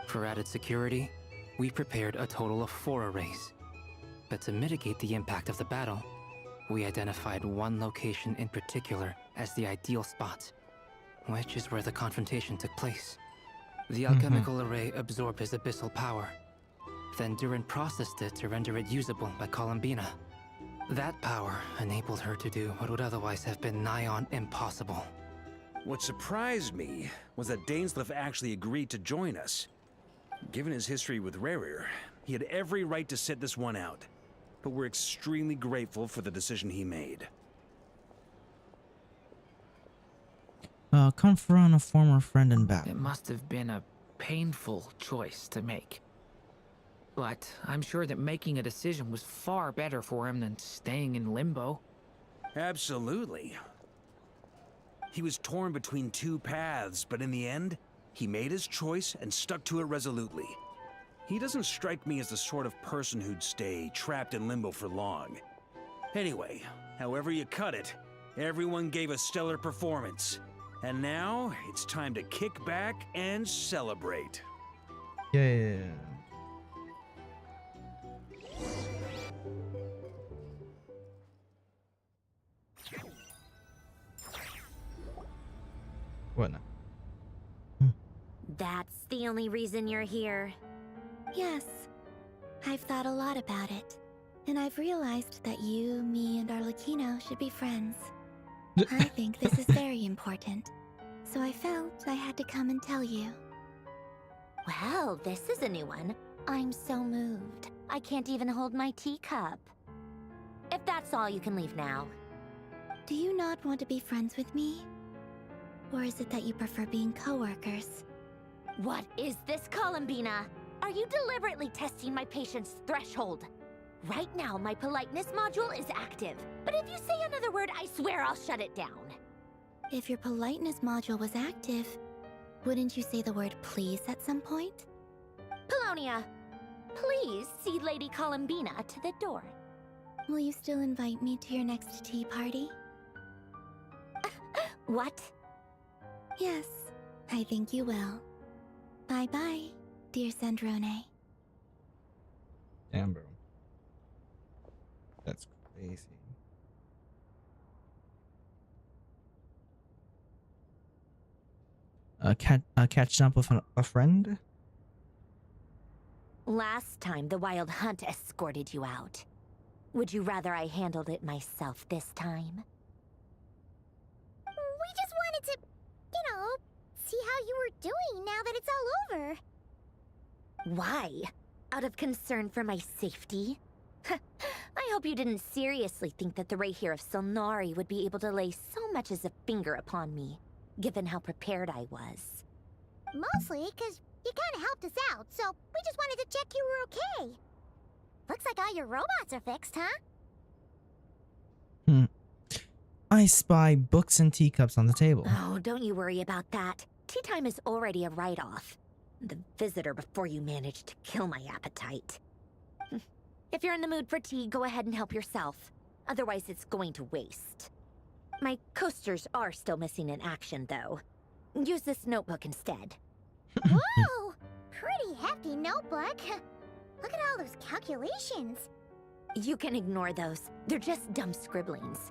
For added security, we prepared a total of 4 arrays. But to mitigate the impact of the battle, we identified one location in particular as the ideal spot, which is where the confrontation took place. The alchemical array absorbed his abyssal power. Then Durin processed it to render it usable by Columbina. That power enabled her to do what would otherwise have been nigh on impossible. What surprised me was that Dainsleif actually agreed to join us. Given his history with Rerir, he had every right to sit this one out. But we're extremely grateful for the decision he made. Confront a former friend in battle. It must have been a painful choice to make. But I'm sure that making a decision was far better for him than staying in limbo. Absolutely. He was torn between 2 paths, but in the end, he made his choice and stuck to it resolutely. He doesn't strike me as the sort of person who'd stay trapped in limbo for long. Anyway, however you cut it, everyone gave a stellar performance. And now, it's time to kick back and celebrate. Yeah. What now? That's the only reason you're here. Yes. I've thought a lot about it. And I've realized that you, me, and Arlecchino should be friends. I think this is very important. So I felt I had to come and tell you. Well, this is a new one. I'm so moved. I can't even hold my teacup. If that's all, you can leave now. Do you not want to be friends with me? Or is it that you prefer being coworkers? What is this, Columbina? Are you deliberately testing my patience threshold? Right now, my politeness module is active. But if you say another word, I swear I'll shut it down. If your politeness module was active, wouldn't you say the word please at some point? Polonia, please see Lady Columbina to the door. Will you still invite me to your next tea party? What? Yes, I think you will. Bye-bye, dear Sandrone. Damn, bro. That's crazy. Catching up with a friend? Last time, the Wild Hunt escorted you out. Would you rather I handled it myself this time? We just wanted to, see how you were doing now that it's all over. Why? Out of concern for my safety? I hope you didn't seriously think that the Rayhir of Solnari would be able to lay so much as a finger upon me, given how prepared I was. Mostly because you kind of helped us out, so we just wanted to check you were okay. Looks like all your robots are fixed, huh? I spy books and teacups on the table. Oh, don't you worry about that. Tea time is already a write-off. The visitor before you managed to kill my appetite. If you're in the mood for tea, go ahead and help yourself. Otherwise, it's going to waste. My coasters are still missing in action, though. Use this notebook instead. Whoa! Pretty hefty notebook. Look at all those calculations. You can ignore those. They're just dumb scribblings.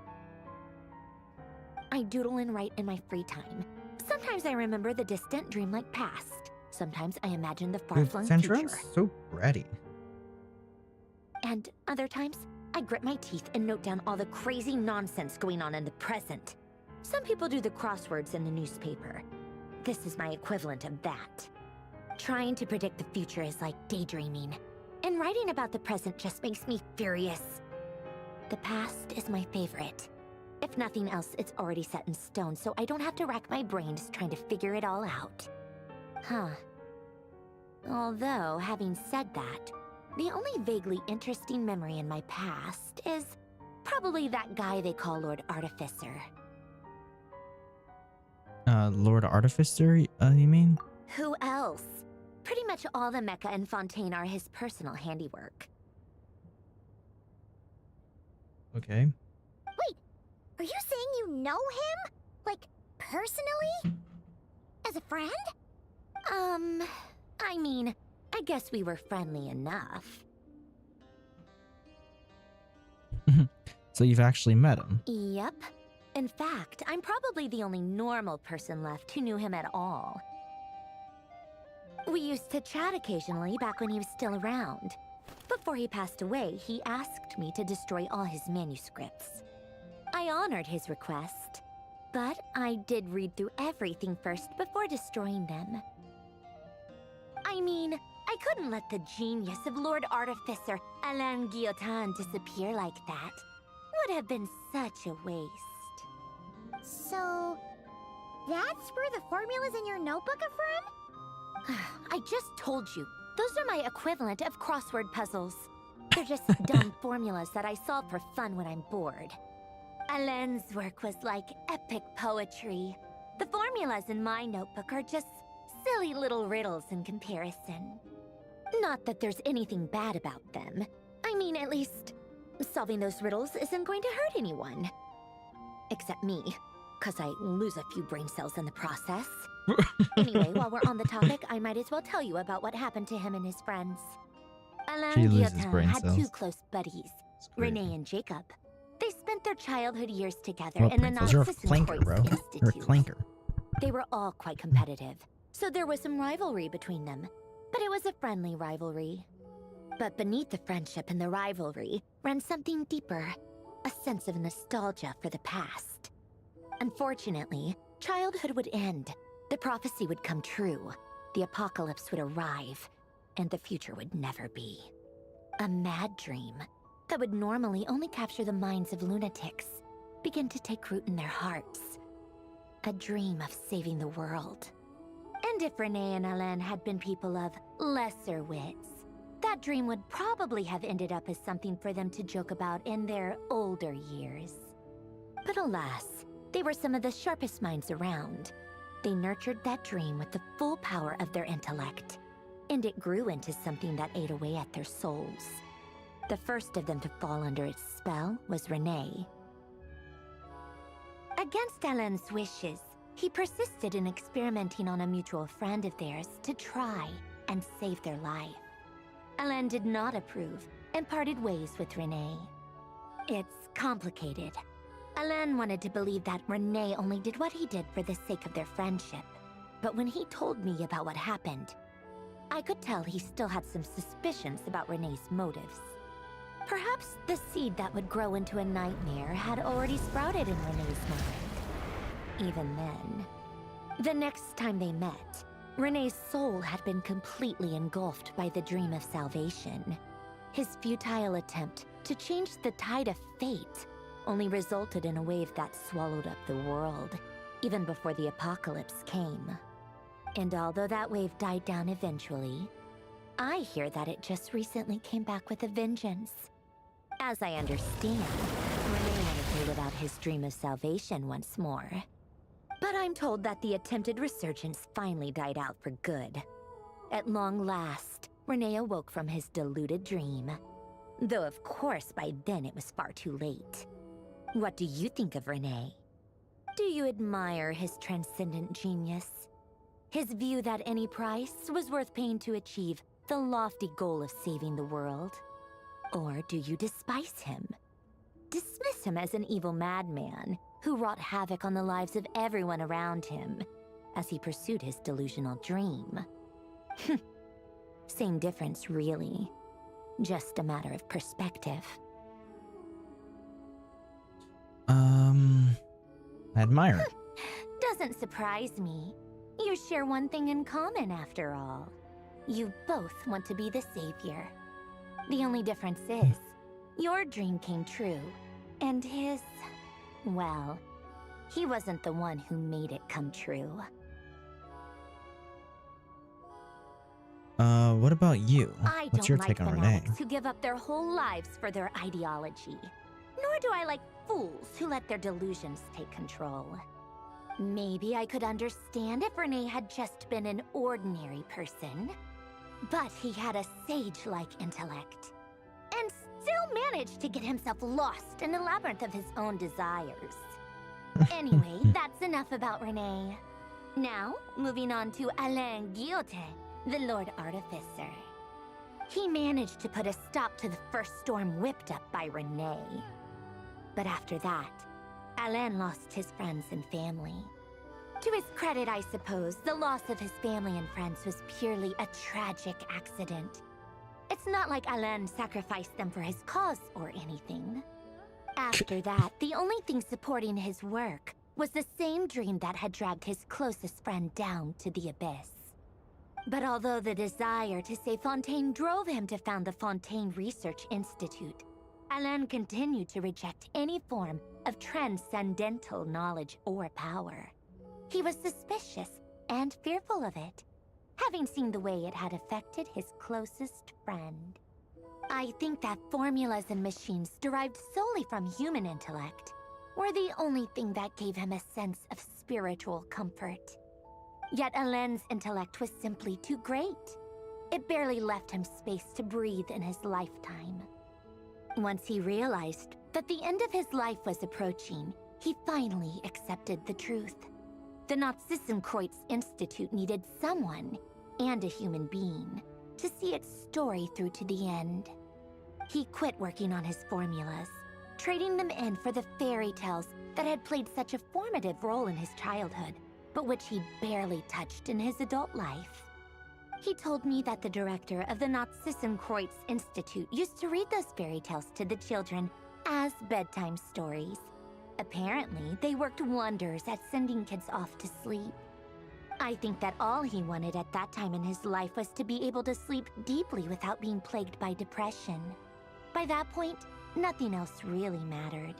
I doodle and write in my free time. Sometimes I remember the distant dreamlike past. Sometimes I imagine the far-flung future. Sandrone's so bratty. And other times, I grit my teeth and note down all the crazy nonsense going on in the present. Some people do the crosswords in the newspaper. This is my equivalent of that. Trying to predict the future is like daydreaming. And writing about the present just makes me furious. The past is my favorite. If nothing else, it's already set in stone, so I don't have to rack my brains trying to figure it all out. Huh. Although, having said that, the only vaguely interesting memory in my past is probably that guy they call Lord Artificer. Lord Artificer, you mean? Who else? Pretty much all the mecha in Fontaine are his personal handiwork. Okay. Wait, are you saying you know him? Like, personally? As a friend? I mean, I guess we were friendly enough. So you've actually met him? Yep. In fact, I'm probably the only normal person left who knew him at all. We used to chat occasionally back when he was still around. Before he passed away, he asked me to destroy all his manuscripts. I honored his request, but I did read through everything first before destroying them. I mean, I couldn't let the genius of Lord Artificer Alain Guillotin disappear like that. Would have been such a waste. So, that's where the formulas in your notebook are from? I just told you. Those are my equivalent of crossword puzzles. They're just dumb formulas that I solve for fun when I'm bored. Alain's work was like epic poetry. The formulas in my notebook are just silly little riddles in comparison. Not that there's anything bad about them. I mean, at least, solving those riddles isn't going to hurt anyone. Except me, because I lose a few brain cells in the process. Anyway, while we're on the topic, I might as well tell you about what happened to him and his friends. Alain Guillotin had two close buddies, Renee and Jacob. They spent their childhood years together in the Narcissus Institute. They were all quite competitive, so there was some rivalry between them. But it was a friendly rivalry. But beneath the friendship and the rivalry ran something deeper, a sense of nostalgia for the past. Unfortunately, childhood would end. The prophecy would come true, the apocalypse would arrive, and the future would never be. A mad dream. that would normally only capture the minds of lunatics begin to take root in their hearts. A dream of saving the world. And if Renee and Alain had been people of lesser wits, that dream would probably have ended up as something for them to joke about in their older years. But alas, they were some of the sharpest minds around. They nurtured that dream with the full power of their intellect, and it grew into something that ate away at their souls. The first of them to fall under its spell was Renee. Against Alain's wishes, he persisted in experimenting on a mutual friend of theirs to try and save their life. Alain did not approve and parted ways with Renee. It's complicated. Alain wanted to believe that Renee only did what he did for the sake of their friendship. But when he told me about what happened, I could tell he still had some suspicions about Renee's motives. Perhaps the seed that would grow into a nightmare had already sprouted in Renee's mind. Even then, the next time they met, Renee's soul had been completely engulfed by the dream of salvation. His futile attempt to change the tide of fate only resulted in a wave that swallowed up the world, even before the apocalypse came. And although that wave died down eventually, I hear that it just recently came back with a vengeance. As I understand, Renee wanted to live out his dream of salvation once more. But I'm told that the attempted resurgence finally died out for good. At long last, Renee awoke from his deluded dream. Though of course by then it was far too late. What do you think of Renee? Do you admire his transcendent genius? His view that any price was worth paying to achieve the lofty goal of saving the world? Or do you despise him? Dismiss him as an evil madman who wrought havoc on the lives of everyone around him as he pursued his delusional dream? Same difference, really. Just a matter of perspective. I admire it. Doesn't surprise me. You share one thing in common, after all. You both want to be the savior. The only difference is, your dream came true, and his, well, he wasn't the one who made it come true. What about you? I What's don't your like take on Renee? fanatics who give up their whole lives for their ideology. Nor do I like fools who let their delusions take control. Maybe I could understand if Renee had just been an ordinary person. But he had a sage-like intellect. And still managed to get himself lost in a labyrinth of his own desires. Anyway, that's enough about Renee. Now, moving on to Alain Guillotin, the Lord Artificer. He managed to put a stop to the first storm whipped up by Renee. But after that, Alain lost his friends and family. To his credit, I suppose, the loss of his family and friends was purely a tragic accident. It's not like Alain sacrificed them for his cause or anything. After that, the only thing supporting his work was the same dream that had dragged his closest friend down to the abyss. But although the desire to save Fontaine drove him to found the Fontaine Research Institute, Alain continued to reject any form of transcendental knowledge or power. He was suspicious and fearful of it, having seen the way it had affected his closest friend. I think that formulas and machines derived solely from human intellect were the only thing that gave him a sense of spiritual comfort. Yet Alain's intellect was simply too great. It barely left him space to breathe in his lifetime. Once he realized that the end of his life was approaching, he finally accepted the truth. The Nazissenkreuz Institute needed someone, and a human being, to see its story through to the end. He quit working on his formulas, trading them in for the fairy tales that had played such a formative role in his childhood, but which he barely touched in his adult life. He told me that the director of the Nazissenkreuz Institute used to read those fairy tales to the children as bedtime stories. Apparently, they worked wonders at sending kids off to sleep. I think that all he wanted at that time in his life was to be able to sleep deeply without being plagued by depression. By that point, nothing else really mattered.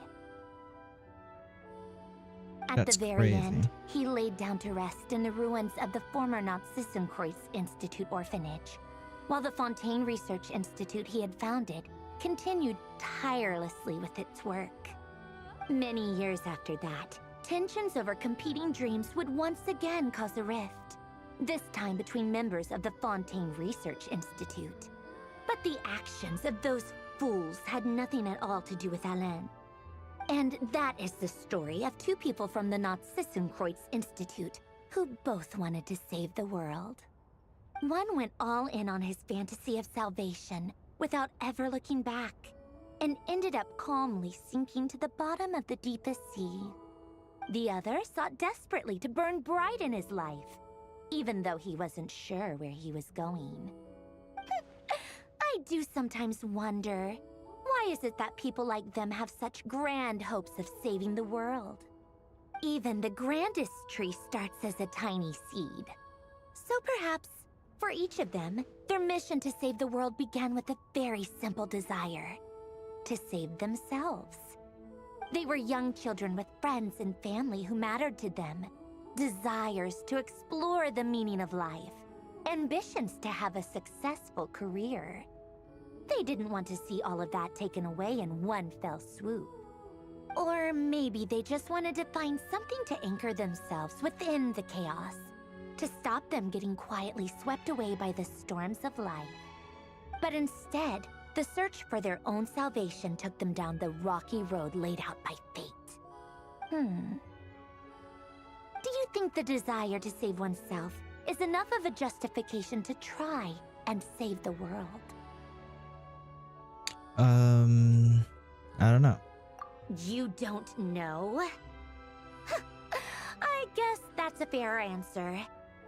At That's the very crazy. end, he laid down to rest in the ruins of the former Nazissenkreuz Institute orphanage, while the Fontaine Research Institute he had founded continued tirelessly with its work. Many years after that, tensions over competing dreams would once again cause a rift, this time between members of the Fontaine Research Institute. But the actions of those fools had nothing at all to do with Alain. And that is the story of two people from the Nazissenkreuz Institute who both wanted to save the world. One went all in on his fantasy of salvation without ever looking back, and ended up calmly sinking to the bottom of the deepest sea. The other sought desperately to burn bright in his life, even though he wasn't sure where he was going. I do sometimes wonder, why is it that people like them have such grand hopes of saving the world? Even the grandest tree starts as a tiny seed. So perhaps, for each of them, their mission to save the world began with a very simple desire: to save themselves. They were young children with friends and family who mattered to them, desires to explore the meaning of life, ambitions to have a successful career. They didn't want to see all of that taken away in one fell swoop. Or maybe they just wanted to find something to anchor themselves within the chaos, to stop them getting quietly swept away by the storms of life. But instead, the search for their own salvation took them down the rocky road laid out by fate. Do you think the desire to save oneself is enough of a justification to try and save the world? I don't know. You don't know? I guess that's a fair answer.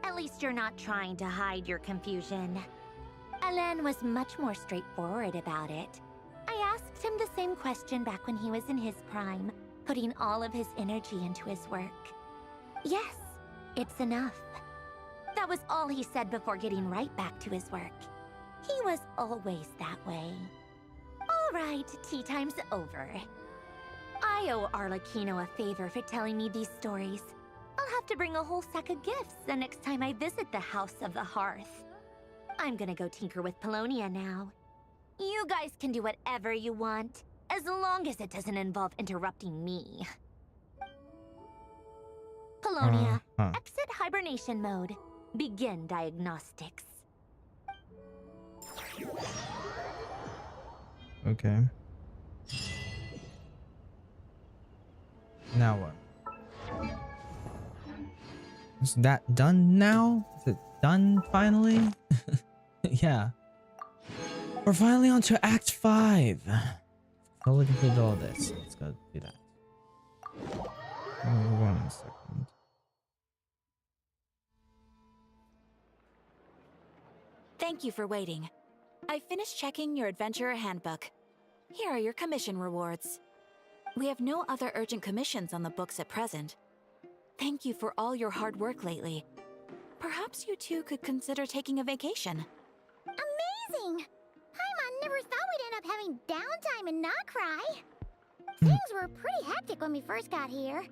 At least you're not trying to hide your confusion. Alain was much more straightforward about it. I asked him the same question back when he was in his prime, putting all of his energy into his work. Yes, it's enough. That was all he said before getting right back to his work. He was always that way. All right, tea time's over. I owe Arlecchino a favor for telling me these stories. I'll have to bring a whole sack of gifts the next time I visit the House of the Hearth. I'm gonna go tinker with Polonia now. You guys can do whatever you want, as long as it doesn't involve interrupting me. Polonia, exit hibernation mode. Begin diagnostics. Okay. Now what? Is that done now? Is it done finally? Yeah. We're finally on to Act 5. Totally completed all this. Let's go do that. 1 second. Thank you for waiting. I finished checking your adventurer handbook. Here are your commission rewards. We have no other urgent commissions on the books at present. Thank you for all your hard work lately. Perhaps you two could consider taking a vacation. Amazing! Paimon never thought we'd end up having downtime and not cry. Things were pretty hectic when we first got here.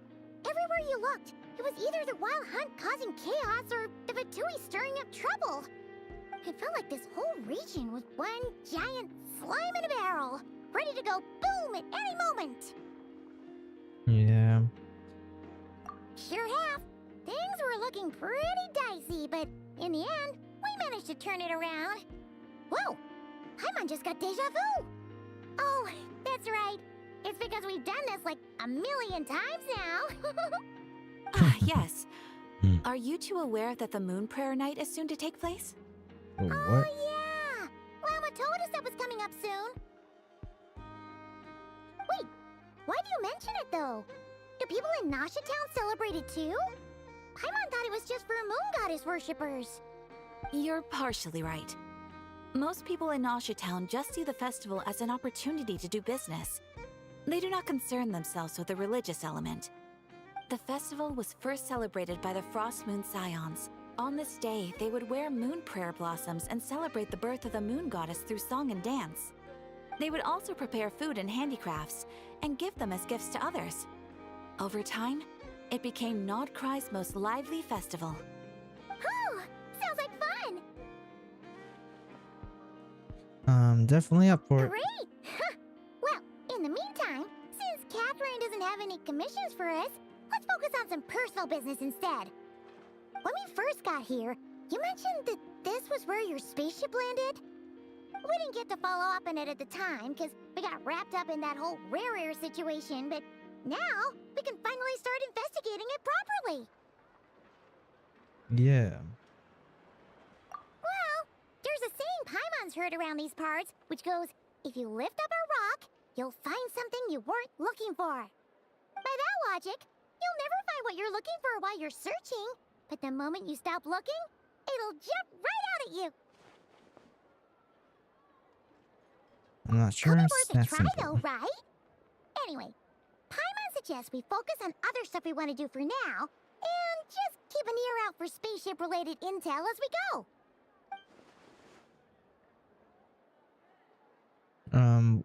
Everywhere you looked, it was either the wild hunt causing chaos or the Fatui stirring up trouble. It felt like this whole region was one giant slime in a barrel, ready to go boom at any moment. Yeah. Sure have. Things were looking pretty dicey, but in the end, we managed to turn it around. Whoa! Paimon just got deja vu! Oh, that's right. It's because we've done this like a million times now. Yes. Are you two aware that the Moon Prayer Night is soon to take place? What? Oh, yeah! Lama told us that was coming up soon. Wait, why do you mention it, though? Do people in Nasha Town celebrate it, too? Paimon thought it was just for moon goddess worshippers. You're partially right. Most people in Nasha Town just see the festival as an opportunity to do business. They do not concern themselves with the religious element. The festival was first celebrated by the Frost Moon Scions. On this day, they would wear moon prayer blossoms and celebrate the birth of the moon goddess through song and dance. They would also prepare food and handicrafts and give them as gifts to others. Over time, it became Nodcry's most lively festival. Oh, sounds like fun! Definitely up for it. Great! Well, in the meantime, since Catherine doesn't have any commissions for us, let's focus on some personal business instead. When we first got here, you mentioned that this was where your spaceship landed? We didn't get to follow up on it at the time, because we got wrapped up in that whole rare situation, but now we can finally start investigating it properly. Yeah. Well, there's a saying Paimon's heard around these parts, which goes, if you lift up a rock, you'll find something you weren't looking for. By that logic, you'll never find what you're looking for while you're searching, but the moment you stop looking, it'll jump right out at you. I'm not sure it's Worth a that try simple. though, right? Anyway, Paimon suggests we focus on other stuff we want to do for now, and just keep an ear out for spaceship-related intel as we go.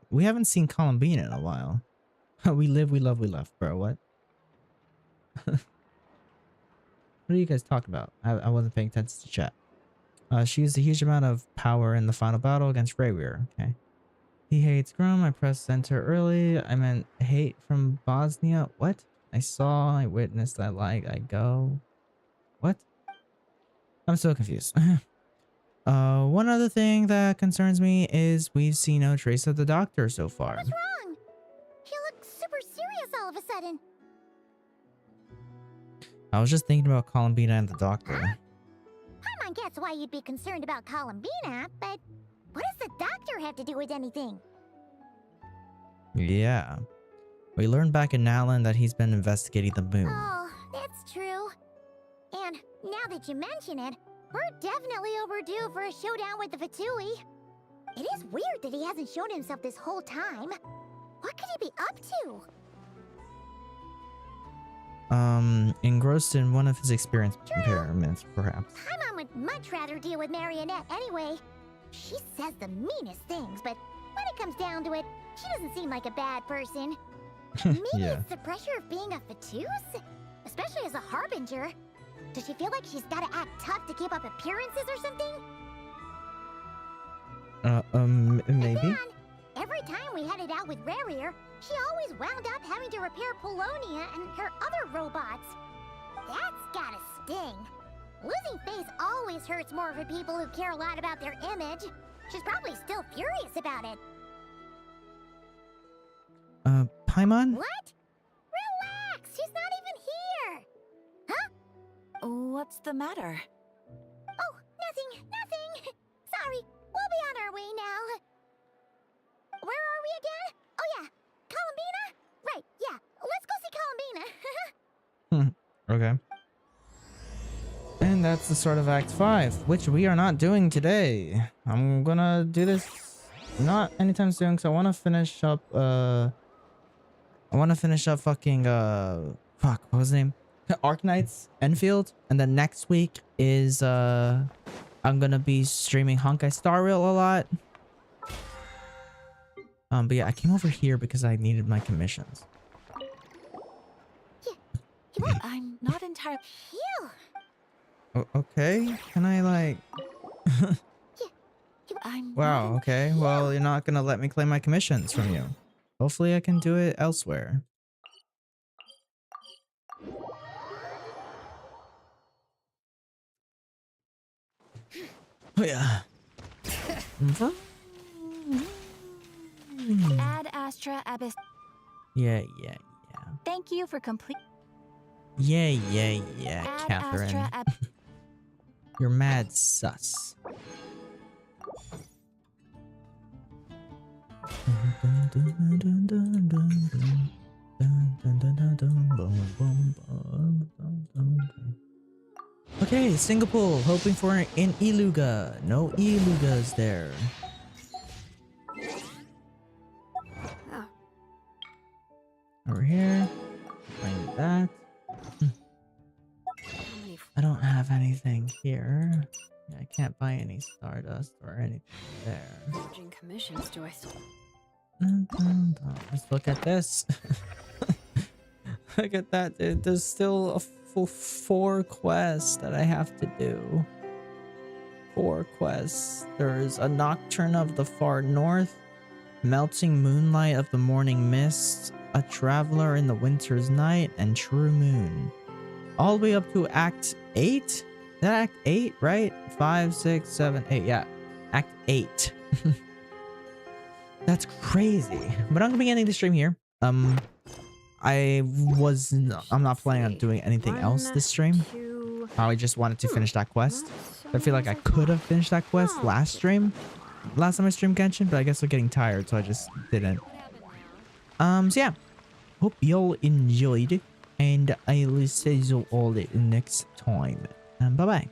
We haven't seen Columbine in a while. We live, we love, we left, bro. What? What are you guys talking about? I wasn't paying attention to chat. She used a huge amount of power in the final battle against Rayweir. Okay. He hates Grum. I pressed center early. I meant hate from Bosnia. What? I saw, I witnessed, I like, I go. What? I'm so confused. One other thing that concerns me is we've seen no trace of the doctor so far. What's wrong? He looks super serious all of a sudden. I was just thinking about Columbina and the doctor. Paimon gets why you'd be concerned about Columbina, but what does the doctor have to do with anything? Yeah. We learned back in Nalan that he's been investigating the moon. Oh, that's true. And now that you mention it, we're definitely overdue for a showdown with the Fatui. It is weird that he hasn't shown himself this whole time. What could he be up to? Engrossed in one of his experiments, perhaps. Paimon would much rather deal with Marionette anyway. She says the meanest things, but when it comes down to it, she doesn't seem like a bad person. Maybe Yeah. it's the pressure of being a Fatus? Especially as a Harbinger. Does she feel like she's gotta act tough to keep up appearances or something? Maybe? And every time we headed out with Rarier, she always wound up having to repair Polonia and her other robots. That's gotta sting. Losing face always hurts more for people who care a lot about their image. She's probably still furious about it. Paimon? What? Relax, she's not even here. Huh? What's the matter? Oh, nothing. Sorry, we'll be on our way now. Where are we again? Oh yeah, Columbina? Right, yeah, let's go see Columbina. Okay. And that's the start of Act 5, which we are not doing today. I'm gonna do this not anytime soon, because I want to finish up, fucking, fuck, what was his name? Arknights, Enfield. And then next week is, I'm gonna be streaming Honkai Star Rail a lot. But yeah, I came over here because I needed my commissions. I'm not entirely... Okay, can I like... Wow, okay. Well, you're not gonna let me claim my commissions from you. Hopefully I can do it elsewhere. Oh yeah. Ad Astra Abyss. Yeah. Thank you for complete... Yeah, Ad Catherine. Astra You're mad sus. Okay, Singapore, hoping for an Iluga. No Ilugas there. Over here. Find that. I don't have anything here. Yeah, I can't buy any Stardust or anything there. Commissions do I still? Let's look at this. Look at that, dude. There's still a full 4 quests that I have to do. 4 quests. There's a Nocturne of the Far North, Melting Moonlight of the Morning Mist, A Traveler in the Winter's Night, and True Moon. All the way up to Act 8? Is that Act 8, right? 5, 6, 7, 8. Yeah. Act 8. That's crazy. But I'm gonna be ending the stream here. I'm not planning on doing anything else this stream. I just wanted to finish that quest. I feel like I could have finished that quest last time I streamed Genshin, but I guess I'm getting tired, so I just didn't. So yeah. Hope y'all enjoyed, and I will see you all next time. Bye bye.